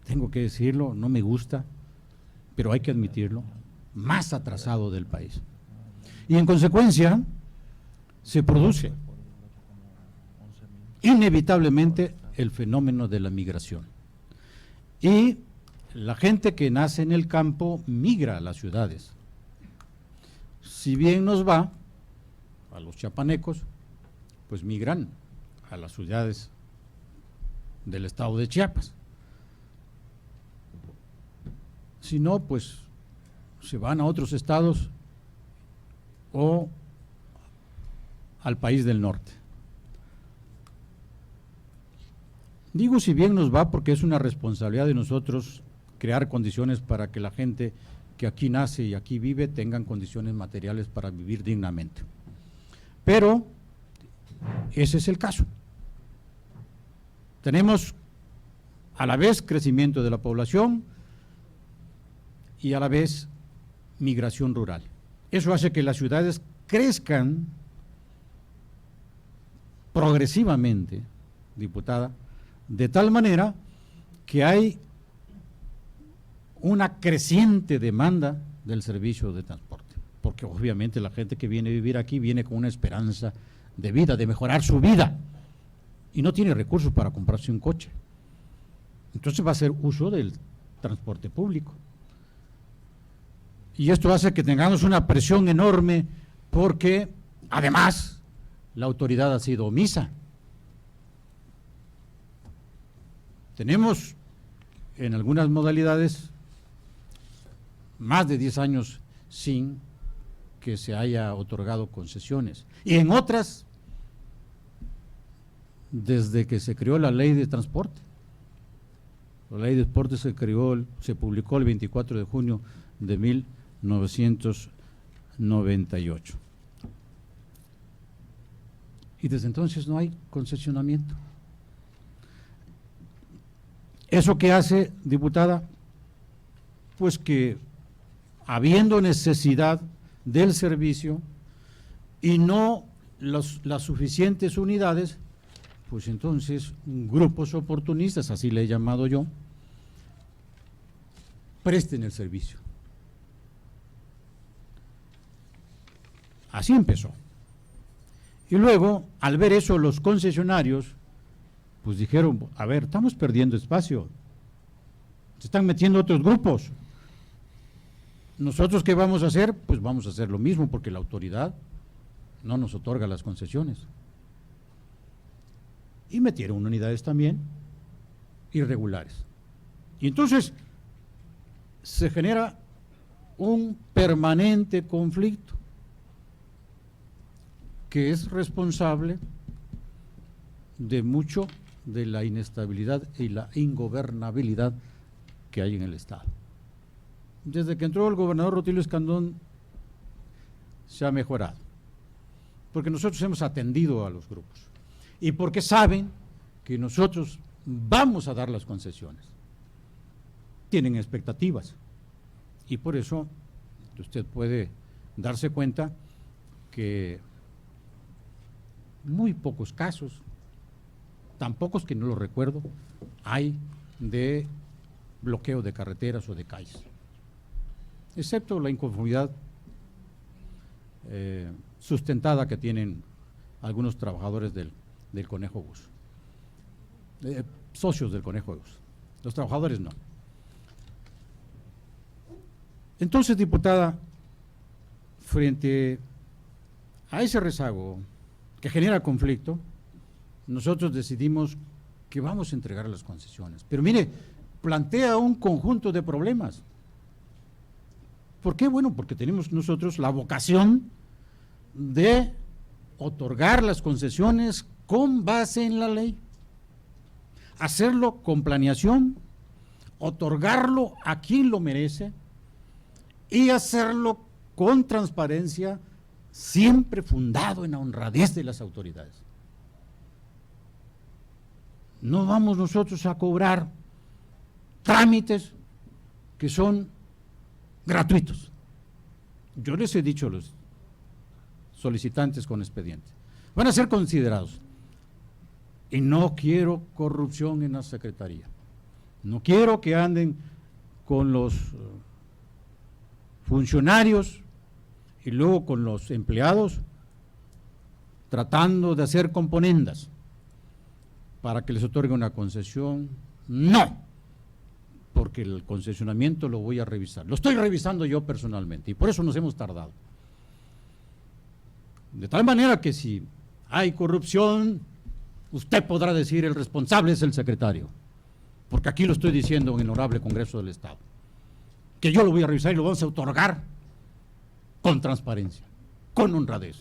tengo que decirlo, no me gusta, pero hay que admitirlo, más atrasado del país. Y en consecuencia, se produce inevitablemente el fenómeno de la migración. Y la gente que nace en el campo migra a las ciudades. Si bien nos va, a los chiapanecos, pues migran a las ciudades del estado de Chiapas. Si no, pues se van a otros estados o al país del norte. Digo si bien nos va porque es una responsabilidad de nosotros crear condiciones para que la gente que aquí nace y aquí vive tengan condiciones materiales para vivir dignamente. Pero ese es el caso. Tenemos a la vez crecimiento de la población y a la vez migración rural. Eso hace que las ciudades crezcan progresivamente, diputada, de tal manera que hay una creciente demanda del servicio de transporte, porque obviamente la gente que viene a vivir aquí viene con una esperanza de vida, de mejorar su vida, y no tiene recursos para comprarse un coche. Entonces va a hacer uso del transporte público. Y esto hace que tengamos una presión enorme porque, además, la autoridad ha sido omisa. Tenemos en algunas modalidades más de 10 años sin que se haya otorgado concesiones. Y en otras, desde que se creó la ley de transporte. La ley de transporte se publicó el 24 de junio de 1998. Y desde entonces no hay concesionamiento. ¿Eso qué hace, diputada? Pues que habiendo necesidad del servicio y no las suficientes unidades, pues entonces grupos oportunistas, así le he llamado yo, presten el servicio. Así empezó. Y luego, al ver eso, los concesionarios, pues dijeron, a ver, estamos perdiendo espacio, Se están metiendo otros grupos. ¿Nosotros qué vamos a hacer? Pues vamos a hacer lo mismo, porque la autoridad no nos otorga las concesiones. Y metieron unidades también irregulares. Y entonces se genera un permanente conflicto que es responsable de mucho de la inestabilidad y la ingobernabilidad que hay en el Estado. Desde que entró el gobernador Rutilio Escandón se ha mejorado, porque nosotros hemos atendido a los grupos y porque saben que nosotros vamos a dar las concesiones. Tienen expectativas y por eso usted puede darse cuenta que muy pocos casos, tan pocos que no los recuerdo, hay de bloqueo de carreteras o de calles, excepto la inconformidad sustentada que tienen algunos trabajadores del Conejo Bus, socios del Conejo Bus. Los trabajadores no. Entonces, diputada, frente a ese rezago que genera conflicto, nosotros decidimos que vamos a entregar las concesiones. Pero mire, plantea un conjunto de problemas. ¿Por qué? Bueno, porque tenemos nosotros la vocación de otorgar las concesiones con base en la ley, hacerlo con planeación, otorgarlo a quien lo merece y hacerlo con transparencia, siempre fundado en la honradez de las autoridades. No vamos nosotros a cobrar trámites que son gratuitos. Yo les he dicho a los solicitantes con expediente, van a ser considerados. Y no quiero corrupción en la Secretaría. No quiero que anden con los funcionarios y luego con los empleados tratando de hacer componendas para que les otorgue una concesión. No, porque el concesionamiento lo voy a revisar. Lo estoy revisando yo personalmente y por eso nos hemos tardado. De tal manera que si hay corrupción, usted podrá decir el responsable es el secretario, porque aquí lo estoy diciendo en el Honorable Congreso del Estado, que yo lo voy a revisar y lo vamos a otorgar con transparencia, con honradez,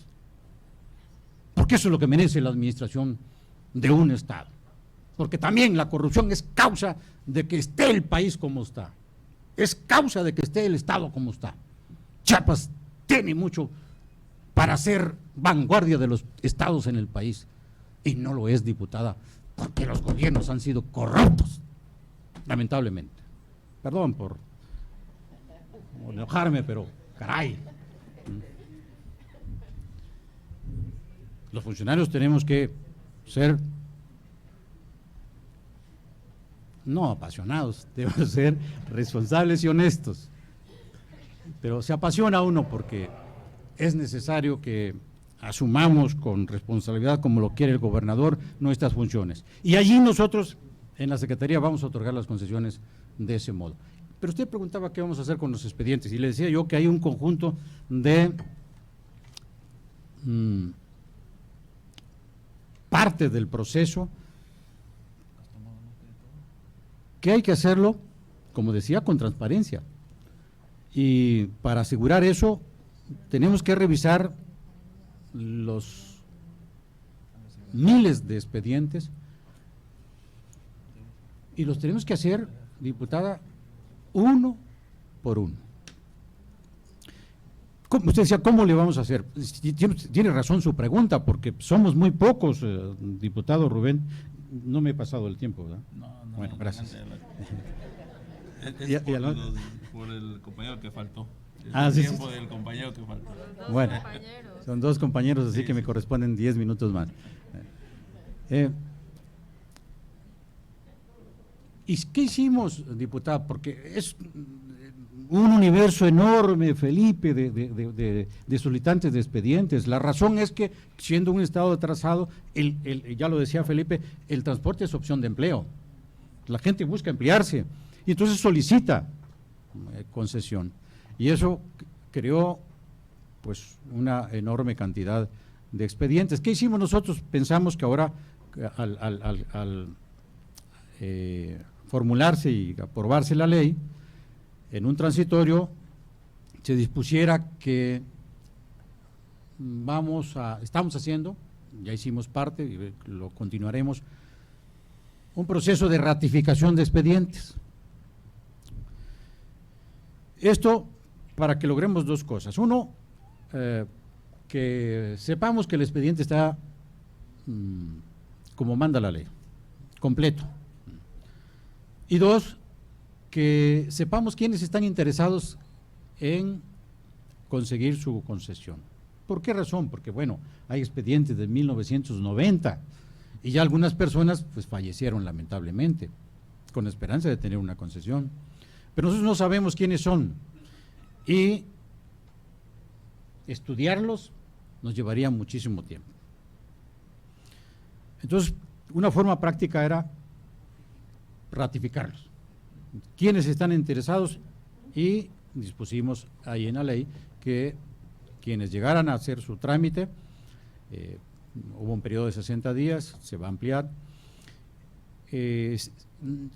porque eso es lo que merece la administración de un Estado, porque también la corrupción es causa de que esté el país como está, es causa de que esté el Estado como está. Chiapas tiene mucho para ser vanguardia de los estados en el país y no lo es, diputada, porque los gobiernos han sido corruptos, lamentablemente. Perdón por enojarme, pero caray. Los funcionarios tenemos que ser no apasionados, debemos ser responsables y honestos. Pero se apasiona uno porque es necesario que asumamos con responsabilidad, como lo quiere el gobernador, nuestras funciones. Y allí nosotros, en la Secretaría, vamos a otorgar las concesiones de ese modo. Pero usted preguntaba qué vamos a hacer con los expedientes, y le decía yo que hay un conjunto de parte del proceso que hay que hacerlo, como decía, con transparencia. Y para asegurar eso, tenemos que revisar los miles de expedientes y los tenemos que hacer, diputada, uno por uno. Usted decía, ¿cómo le vamos a hacer? Tiene razón su pregunta, porque somos muy pocos, diputado Rubén. No me he pasado el tiempo, ¿verdad? No, bueno, gracias. Por el compañero que faltó. El tiempo del compañero que faltó. Bueno, son dos compañeros, así que me corresponden 10 minutos más. ¿Y qué hicimos, diputada? Porque es un universo enorme, Felipe, de solicitantes de expedientes. La razón es que, siendo un estado atrasado, ya lo decía Felipe, el transporte es opción de empleo. La gente busca emplearse. y entonces solicita concesión. Y eso creó pues una enorme cantidad de expedientes. ¿Qué hicimos nosotros? Pensamos que ahora al formularse y aprobarse la ley, en un transitorio se dispusiera que estamos haciendo, ya hicimos parte y lo continuaremos, un proceso de ratificación de expedientes. Esto para que logremos dos cosas. Uno, que sepamos que el expediente está como manda la ley, completo. Y dos, que sepamos quiénes están interesados en conseguir su concesión. ¿Por qué razón? Porque, bueno, hay expedientes de 1990 y ya algunas personas pues fallecieron lamentablemente, con la esperanza de tener una concesión. Pero nosotros no sabemos quiénes son y estudiarlos nos llevaría muchísimo tiempo. Entonces, una forma práctica era ratificarlos. Quienes están interesados, y dispusimos ahí en la ley que quienes llegaran a hacer su trámite, hubo un periodo de 60 días, se va a ampliar,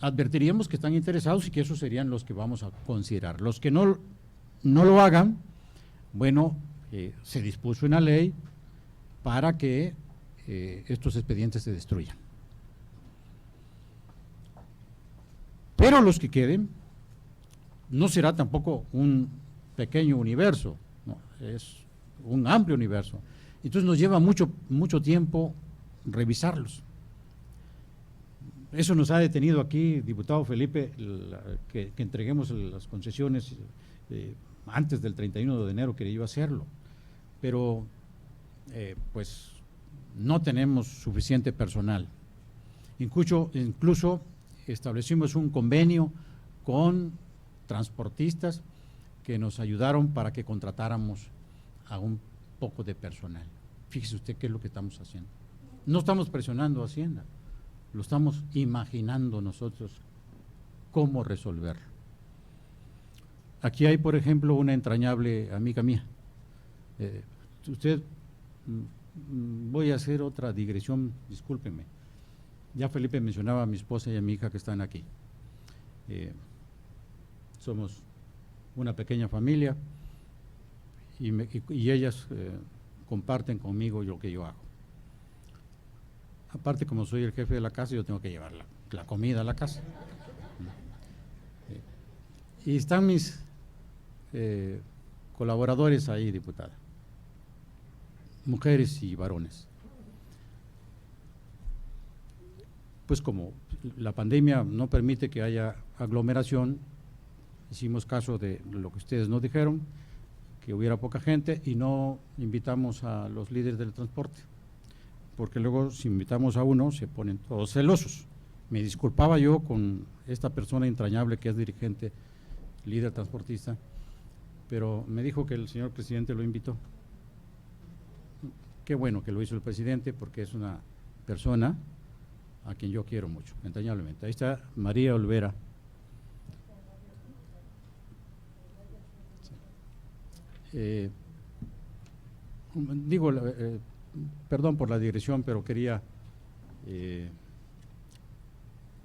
advertiríamos que están interesados y que esos serían los que vamos a considerar. Los que no lo hagan, bueno, se dispuso en la ley para que estos expedientes se destruyan. Pero los que queden, no será tampoco un pequeño universo, no, es un amplio universo. Entonces nos lleva mucho tiempo revisarlos. Eso nos ha detenido aquí, diputado Felipe, que entreguemos las concesiones antes del 31 de enero, que iba a hacerlo. Pero pues no tenemos suficiente personal. Incluso establecimos un convenio con transportistas que nos ayudaron para que contratáramos a un poco de personal. Fíjese usted qué es lo que estamos haciendo. No estamos presionando a Hacienda, lo estamos imaginando nosotros cómo resolverlo. Aquí hay, por ejemplo, una entrañable amiga mía. Voy a hacer otra digresión, discúlpeme. Ya Felipe mencionaba a mi esposa y a mi hija que están aquí. Somos una pequeña familia y ellas comparten conmigo lo que yo hago. Aparte, como soy el jefe de la casa, yo tengo que llevar la comida a la casa. Y están mis colaboradores ahí, diputada, mujeres y varones. Pues como la pandemia no permite que haya aglomeración, hicimos caso de lo que ustedes nos dijeron, que hubiera poca gente, y no invitamos a los líderes del transporte, porque luego si invitamos a uno se ponen todos celosos. Me disculpaba yo con esta persona entrañable que es dirigente, líder transportista, pero me dijo que el señor presidente lo invitó. Qué bueno que lo hizo el presidente, porque es una persona a quien yo quiero mucho, entrañablemente. Ahí está María Olvera. Perdón por la digresión, pero quería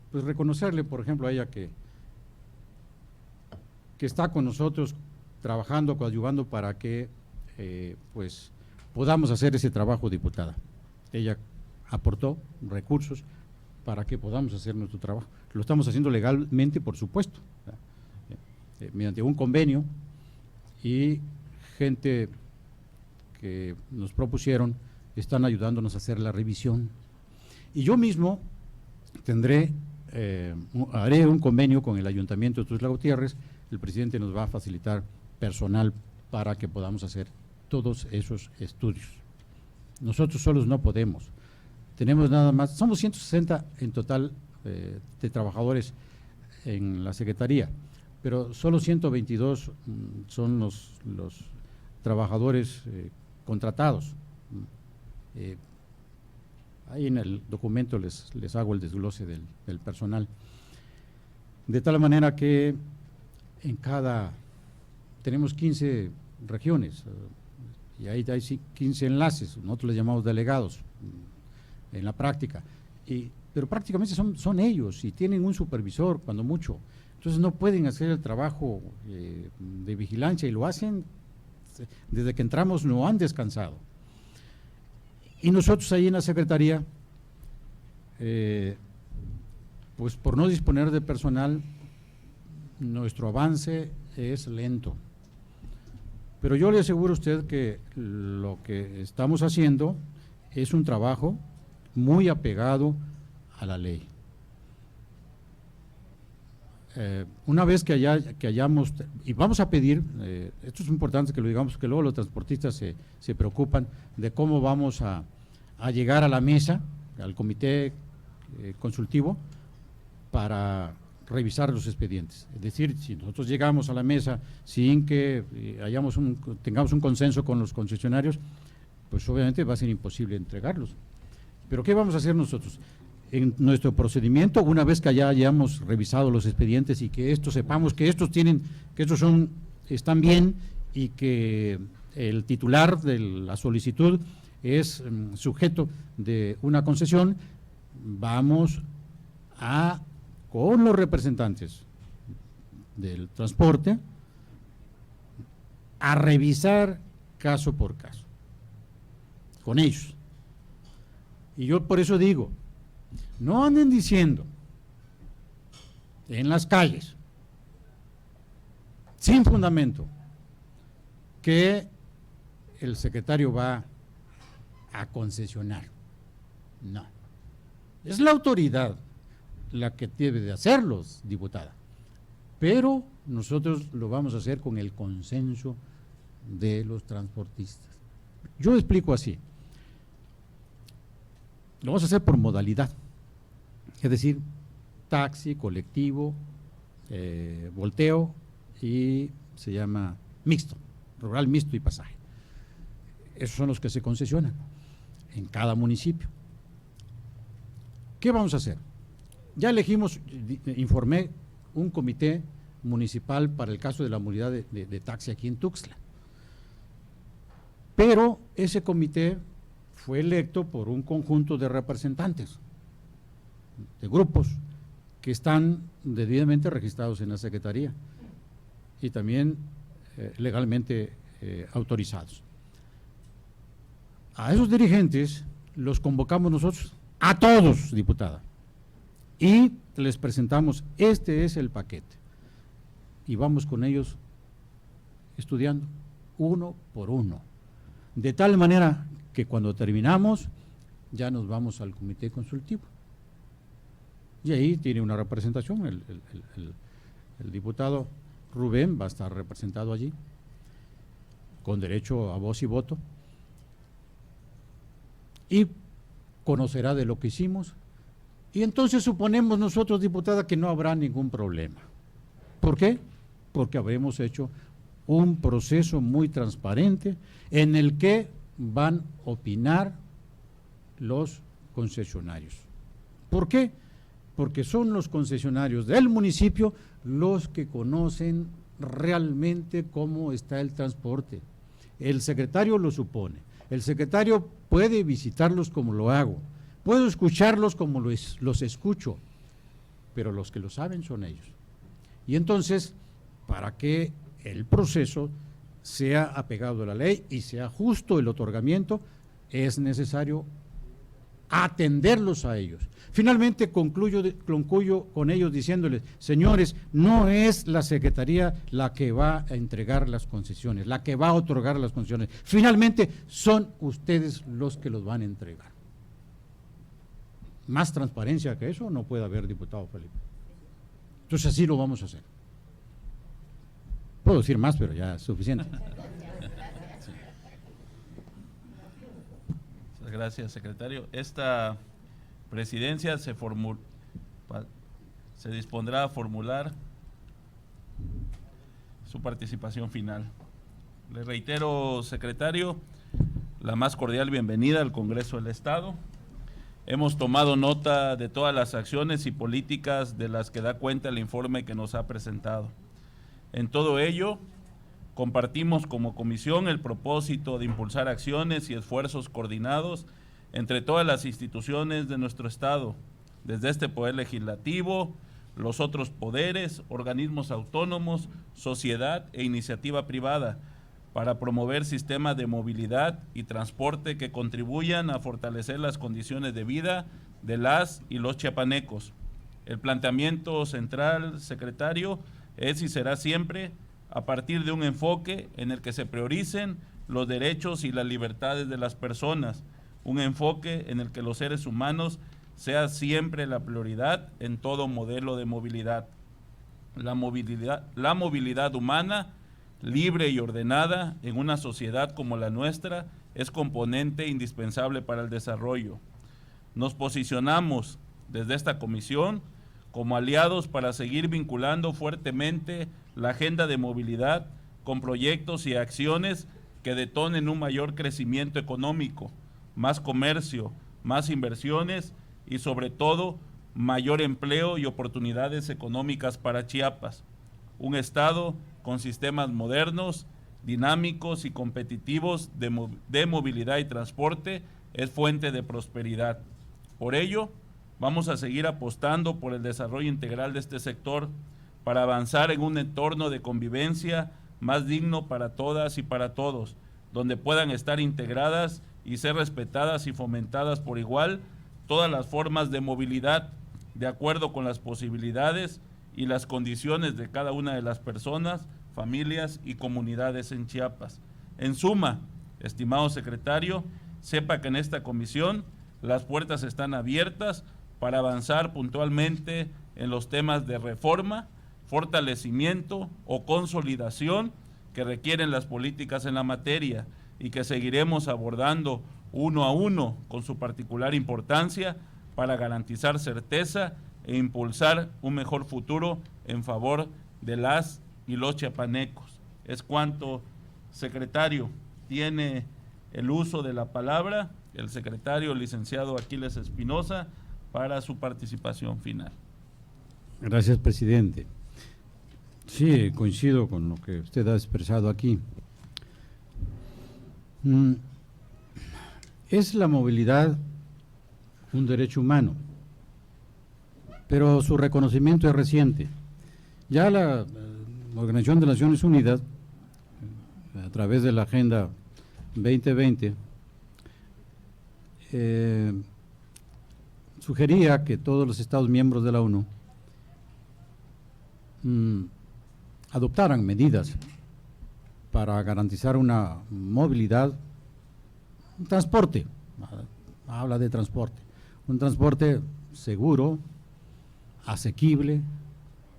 pues reconocerle, por ejemplo, a ella que está con nosotros trabajando, coadyuvando para que pues podamos hacer ese trabajo, diputada. Ella aportó recursos para que podamos hacer nuestro trabajo. Lo estamos haciendo legalmente, por supuesto, mediante un convenio, y gente que nos propusieron están ayudándonos a hacer la revisión. Y yo mismo haré un convenio con el Ayuntamiento de Tuxtla Gutiérrez. El presidente nos va a facilitar personal para que podamos hacer todos esos estudios. Nosotros solos no podemos. Tenemos nada más, somos 160 en total de trabajadores en la Secretaría, pero solo 122 son los trabajadores contratados. Ahí en el documento les hago el desglose del personal. de tal manera que tenemos 15 regiones, y ahí hay 15 enlaces, nosotros les llamamos delegados en la práctica, pero prácticamente son ellos y tienen un supervisor cuando mucho, entonces no pueden hacer el trabajo de vigilancia y lo hacen desde que entramos, no han descansado. Y nosotros ahí en la Secretaría, pues por no disponer de personal, nuestro avance es lento. Pero yo le aseguro a usted que lo que estamos haciendo es un trabajo muy apegado a la ley. Una vez que hayamos, y vamos a pedir, esto es importante que lo digamos, que luego los transportistas se preocupan de cómo vamos a llegar a la mesa, al comité consultivo, para revisar los expedientes. Es decir, si nosotros llegamos a la mesa sin que tengamos un consenso con los concesionarios, pues obviamente va a ser imposible entregarlos. Pero ¿qué vamos a hacer nosotros? En nuestro procedimiento, una vez que ya hayamos revisado los expedientes y que sepamos que están bien y que el titular de la solicitud es sujeto de una concesión, vamos con los representantes del transporte a revisar caso por caso, con ellos. Y yo por eso digo, no anden diciendo en las calles, sin fundamento, que el secretario va a concesionar. No. Es la autoridad la que debe de hacerlo, diputada. Pero nosotros lo vamos a hacer con el consenso de los transportistas. Yo explico así. Lo vamos a hacer por modalidad. Es decir, taxi, colectivo, volteo y se llama mixto, rural mixto y pasaje. Esos son los que se concesionan en cada municipio. ¿Qué vamos a hacer? Ya informé un comité municipal para el caso de la movilidad de taxi aquí en Tuxtla. Pero ese comité fue electo por un conjunto de representantes, de grupos que están debidamente registrados en la Secretaría y también legalmente autorizados. A esos dirigentes los convocamos nosotros, a todos, diputada, y les presentamos, este es el paquete, y vamos con ellos estudiando uno por uno, de tal manera que cuando terminamos ya nos vamos al comité consultivo. Y ahí tiene una representación, el diputado Rubén va a estar representado allí, con derecho a voz y voto, y conocerá de lo que hicimos, y entonces suponemos nosotros, diputada, que no habrá ningún problema. ¿Por qué? Porque habremos hecho un proceso muy transparente en el que van a opinar los concesionarios. ¿Por qué? Porque son los concesionarios del municipio los que conocen realmente cómo está el transporte. El secretario lo supone, el secretario puede visitarlos como lo hago, puedo escucharlos como los escucho, pero los que lo saben son ellos. Y entonces, para que el proceso sea apegado a la ley y sea justo el otorgamiento, es necesario atenderlos a ellos. Finalmente concluyo con ellos diciéndoles, señores, no es la Secretaría la que va a entregar las concesiones, la que va a otorgar las concesiones. Finalmente son ustedes los que los van a entregar. Más transparencia que eso no puede haber, diputado Felipe. Entonces así lo vamos a hacer. Puedo decir más, pero ya es suficiente. Sí. Muchas gracias, secretario. Esta presidencia se dispondrá a formular su participación final. Le reitero, secretario, la más cordial bienvenida al Congreso del Estado. Hemos tomado nota de todas las acciones y políticas de las que da cuenta el informe que nos ha presentado. En todo ello, compartimos como comisión el propósito de impulsar acciones y esfuerzos coordinados entre todas las instituciones de nuestro Estado, desde este Poder Legislativo, los otros poderes, organismos autónomos, sociedad e iniciativa privada, para promover sistemas de movilidad y transporte que contribuyan a fortalecer las condiciones de vida de las y los chiapanecos. El planteamiento central, secretario, es y será siempre a partir de un enfoque en el que se prioricen los derechos y las libertades de las personas, un enfoque en el que los seres humanos sea siempre la prioridad en todo modelo de movilidad. La movilidad humana, libre y ordenada en una sociedad como la nuestra, es componente indispensable para el desarrollo. Nos posicionamos desde esta comisión como aliados para seguir vinculando fuertemente la agenda de movilidad con proyectos y acciones que detonen un mayor crecimiento económico, más comercio, más inversiones y sobre todo mayor empleo y oportunidades económicas para Chiapas. Un estado con sistemas modernos, dinámicos y competitivos de movilidad y transporte es fuente de prosperidad. Por ello, vamos a seguir apostando por el desarrollo integral de este sector para avanzar en un entorno de convivencia más digno para todas y para todos, donde puedan estar integradas y ser respetadas y fomentadas por igual todas las formas de movilidad, de acuerdo con las posibilidades y las condiciones de cada una de las personas, familias y comunidades en Chiapas. En suma, estimado secretario, sepa que en esta comisión las puertas están abiertas para avanzar puntualmente en los temas de reforma, fortalecimiento o consolidación que requieren las políticas en la materia y que seguiremos abordando uno a uno con su particular importancia para garantizar certeza e impulsar un mejor futuro en favor de las y los chiapanecos. Es cuanto, secretario. Tiene el uso de la palabra el secretario licenciado Aquiles Espinosa para su participación final. Gracias, presidente. Sí, coincido con lo que usted ha expresado aquí. Es la movilidad un derecho humano, pero su reconocimiento es reciente. Ya la Organización de las Naciones Unidas, a través de la Agenda 2020, sugería que todos los Estados miembros de la ONU adoptaran medidas para garantizar una movilidad, un transporte, habla de transporte, un transporte seguro, asequible,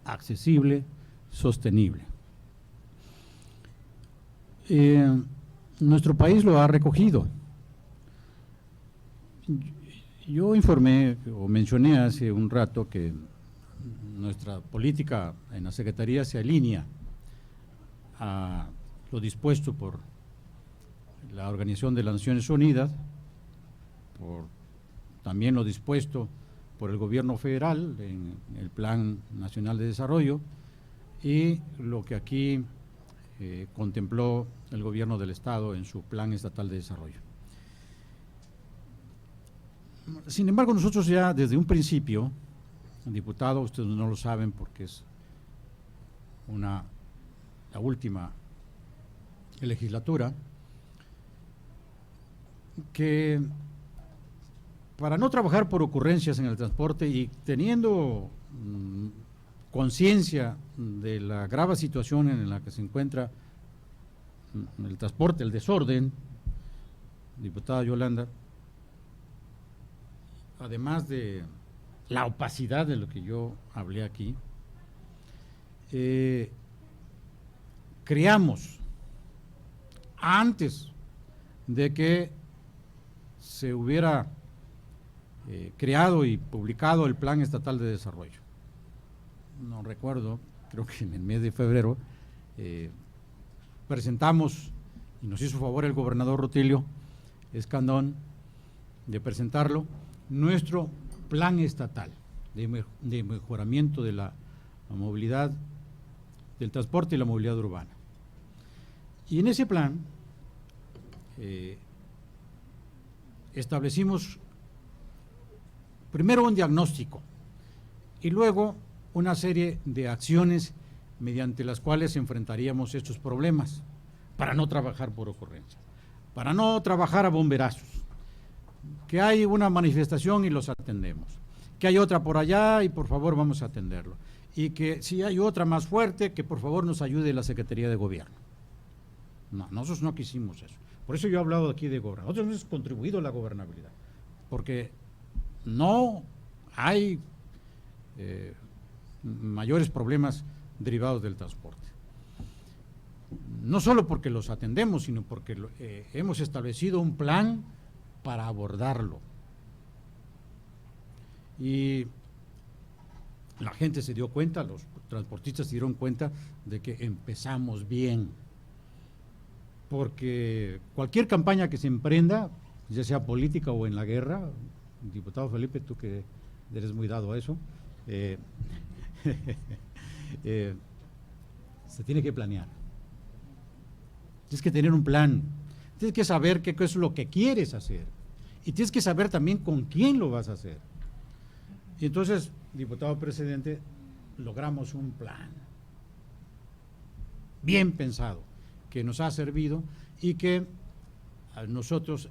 accesible, sostenible. Nuestro país lo ha recogido. Yo informé o mencioné hace un rato que nuestra política en la Secretaría se alinea a lo dispuesto por la Organización de las Naciones Unidas, por también lo dispuesto por el gobierno federal en el Plan Nacional de Desarrollo y lo que aquí contempló el gobierno del Estado en su Plan Estatal de Desarrollo. Sin embargo, nosotros ya desde un principio, diputado, ustedes no lo saben porque es la última legislatura, que para no trabajar por ocurrencias en el transporte y teniendo conciencia de la grave situación en la que se encuentra el transporte, el desorden, diputada Yolanda, además de la opacidad de lo que yo hablé aquí, creamos antes de que se hubiera creado y publicado el Plan Estatal de Desarrollo. No recuerdo, creo que en el mes de febrero presentamos, y nos hizo favor el gobernador Rutilio Escandón de presentarlo, nuestro plan estatal de mejoramiento de la movilidad, del transporte y la movilidad urbana. Y en ese plan establecimos primero un diagnóstico y luego una serie de acciones mediante las cuales enfrentaríamos estos problemas, para no trabajar por ocurrencia, para no trabajar a bomberazos, que hay una manifestación y los atendemos, que hay otra por allá y por favor vamos a atenderlo, y que si hay otra más fuerte, que por favor nos ayude la Secretaría de Gobierno. No, nosotros no quisimos eso. Por eso yo he hablado aquí de gobernabilidad. Nosotros hemos contribuido a la gobernabilidad, porque no hay mayores problemas derivados del transporte. No solo porque los atendemos, sino porque hemos establecido un plan para abordarlo. Y la gente se dio cuenta, los transportistas se dieron cuenta de que empezamos bien. Porque cualquier campaña que se emprenda, ya sea política o en la guerra, diputado Felipe, tú que eres muy dado a eso, se tiene que planear. Tienes que tener un plan, tienes que saber qué es lo que quieres hacer y tienes que saber también con quién lo vas a hacer. Y entonces, diputado presidente, logramos un plan bien pensado, que nos ha servido y que nosotros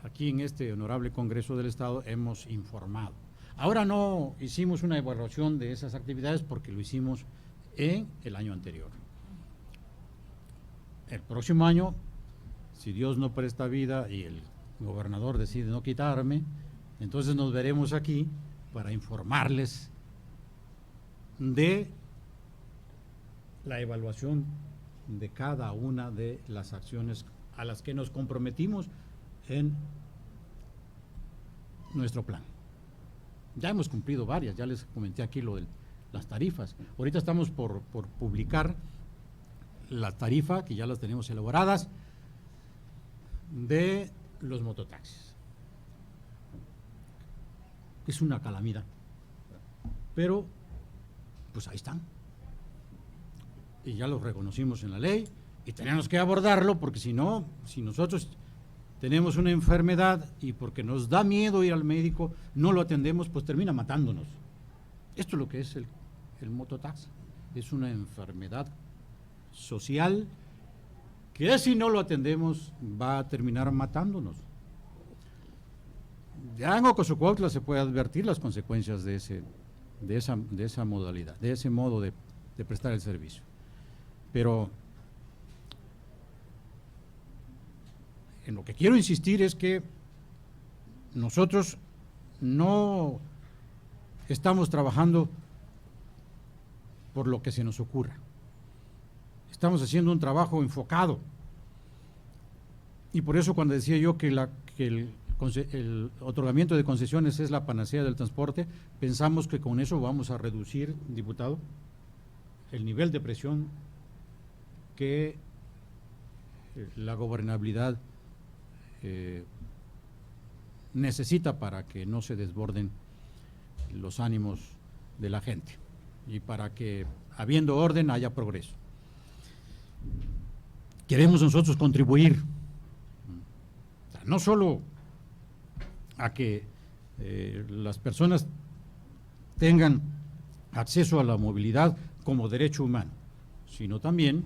aquí en este honorable Congreso del Estado hemos informado. Ahora no hicimos una evaluación de esas actividades porque lo hicimos en el año anterior. El próximo año, si Dios no presta vida y el gobernador decide no quitarme, entonces nos veremos aquí para informarles de la evaluación de cada una de las acciones a las que nos comprometimos en nuestro plan. Ya hemos cumplido varias, ya les comenté aquí lo de las tarifas. Ahorita estamos por publicar la tarifa, que ya las tenemos elaboradas, de los mototaxis. Es una calamidad, pero pues ahí están. Y ya lo reconocimos en la ley y tenemos que abordarlo, porque si no, si nosotros tenemos una enfermedad y porque nos da miedo ir al médico, no lo atendemos, pues termina matándonos. Esto es lo que es el mototaxi. Es una enfermedad social que si no lo atendemos va a terminar matándonos. Ya en Ocosocuautla se puede advertir las consecuencias de esa modalidad, de ese modo de prestar el servicio. Pero en lo que quiero insistir es que nosotros no estamos trabajando por lo que se nos ocurra. Estamos haciendo un trabajo enfocado. Y por eso cuando decía yo que el otorgamiento de concesiones es la panacea del transporte, pensamos que con eso vamos a reducir, diputado, el nivel de presión que la gobernabilidad necesita para que no se desborden los ánimos de la gente y para que, habiendo orden, haya progreso. Queremos nosotros contribuir, no solo a que las personas tengan acceso a la movilidad como derecho humano, sino también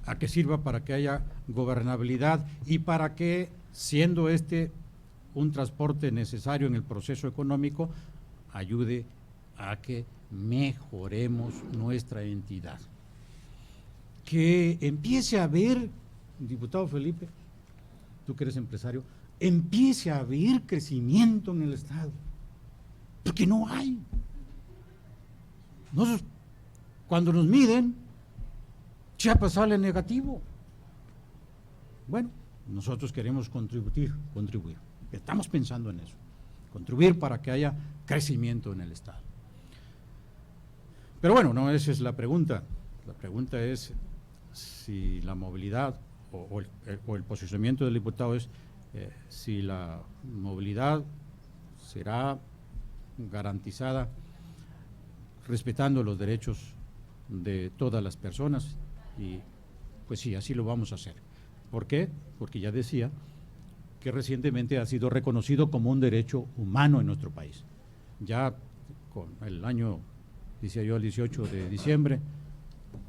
a que sirva para que haya gobernabilidad y para que, siendo este un transporte necesario en el proceso económico, ayude a que mejoremos nuestra entidad. Que empiece a haber, diputado Felipe, tú que eres empresario, empiece a haber crecimiento en el Estado, porque no hay. Nosotros, cuando nos miden, Chiapas sale negativo. Bueno, nosotros queremos contribuir. Estamos pensando en eso, contribuir para que haya crecimiento en el Estado. Pero bueno, no esa es la pregunta. La pregunta es si la movilidad o el posicionamiento del diputado es si la movilidad será garantizada respetando los derechos de todas las personas y pues sí, así lo vamos a hacer. ¿Por qué? Porque ya decía que recientemente ha sido reconocido como un derecho humano en nuestro país. Ya con el año, decía yo, el 18 de diciembre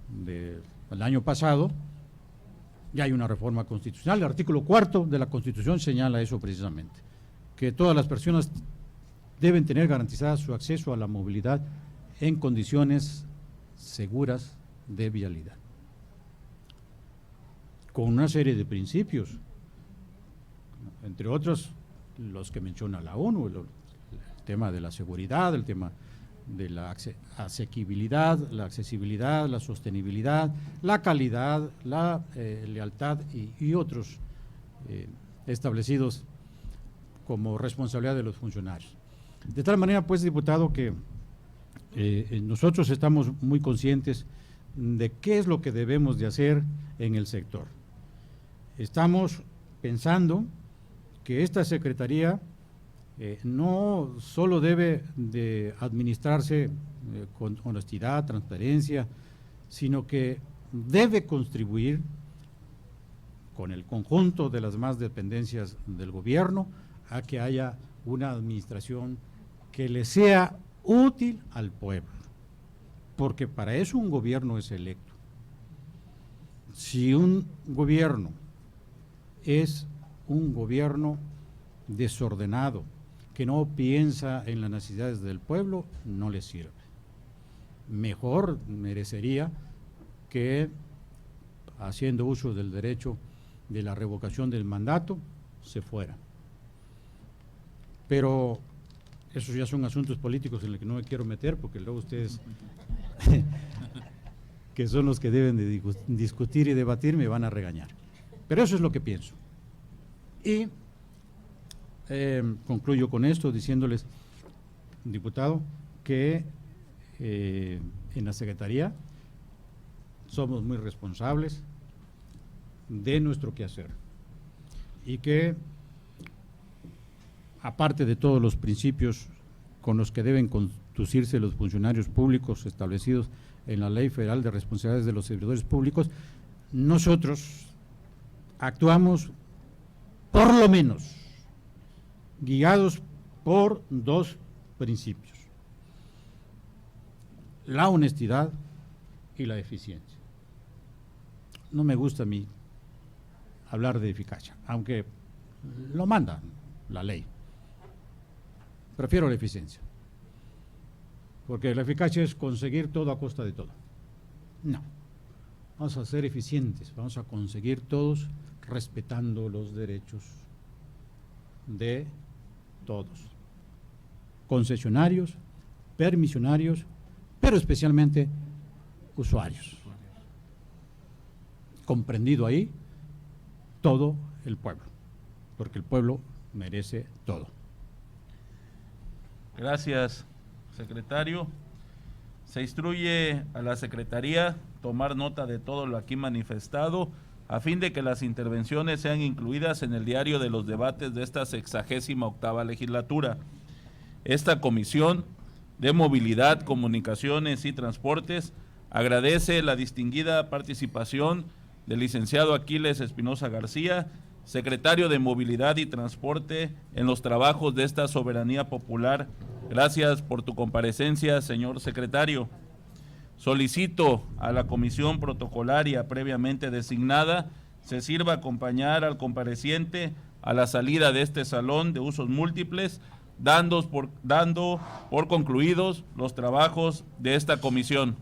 del año pasado, ya hay una reforma constitucional. El artículo 4 de la Constitución señala eso precisamente, que todas las personas deben tener garantizada su acceso a la movilidad en condiciones seguras de vialidad, con una serie de principios, entre otros los que menciona la ONU, el tema de la seguridad, el tema de la asequibilidad, la accesibilidad, la sostenibilidad, la calidad, la lealtad y otros establecidos como responsabilidad de los funcionarios. De tal manera, pues, diputado, que nosotros estamos muy conscientes de qué es lo que debemos de hacer en el sector. Estamos pensando que esta Secretaría no solo debe de administrarse con honestidad, transparencia, sino que debe contribuir con el conjunto de las demás dependencias del gobierno a que haya una administración que le sea útil al pueblo, porque para eso un gobierno es electo. Si un gobierno es un gobierno desordenado, que no piensa en las necesidades del pueblo, no le sirve. Mejor merecería que, haciendo uso del derecho de la revocación del mandato, se fuera. Pero esos ya son asuntos políticos en los que no me quiero meter, porque luego ustedes, que son los que deben de discutir y debatir, me van a regañar. Pero eso es lo que pienso. Y concluyo con esto diciéndoles, diputado, que en la Secretaría somos muy responsables de nuestro quehacer y que, aparte de todos los principios con los que deben conducirse los funcionarios públicos establecidos en la Ley Federal de Responsabilidades de los Servidores Públicos, nosotros actuamos por lo menos guiados por dos principios: la honestidad y la eficiencia. No me gusta a mí hablar de eficacia, aunque lo manda la ley. Prefiero la eficiencia, porque la eficacia es conseguir todo a costa de todo. No, vamos a ser eficientes, vamos a conseguir todos respetando los derechos de todos, concesionarios, permisionarios, pero especialmente usuarios. Comprendido ahí todo el pueblo, porque el pueblo merece todo. Gracias, secretario. Se instruye a la Secretaría tomar nota de todo lo aquí manifestado, a fin de que las intervenciones sean incluidas en el diario de los debates de esta 68ª legislatura. Esta Comisión de Movilidad, Comunicaciones y Transportes agradece la distinguida participación del licenciado Aquiles Espinosa García, secretario de Movilidad y Transporte, en los trabajos de esta soberanía popular. Gracias por tu comparecencia, señor secretario. Solicito a la comisión protocolaria previamente designada se sirva acompañar al compareciente a la salida de este salón de usos múltiples, dando por concluidos los trabajos de esta comisión.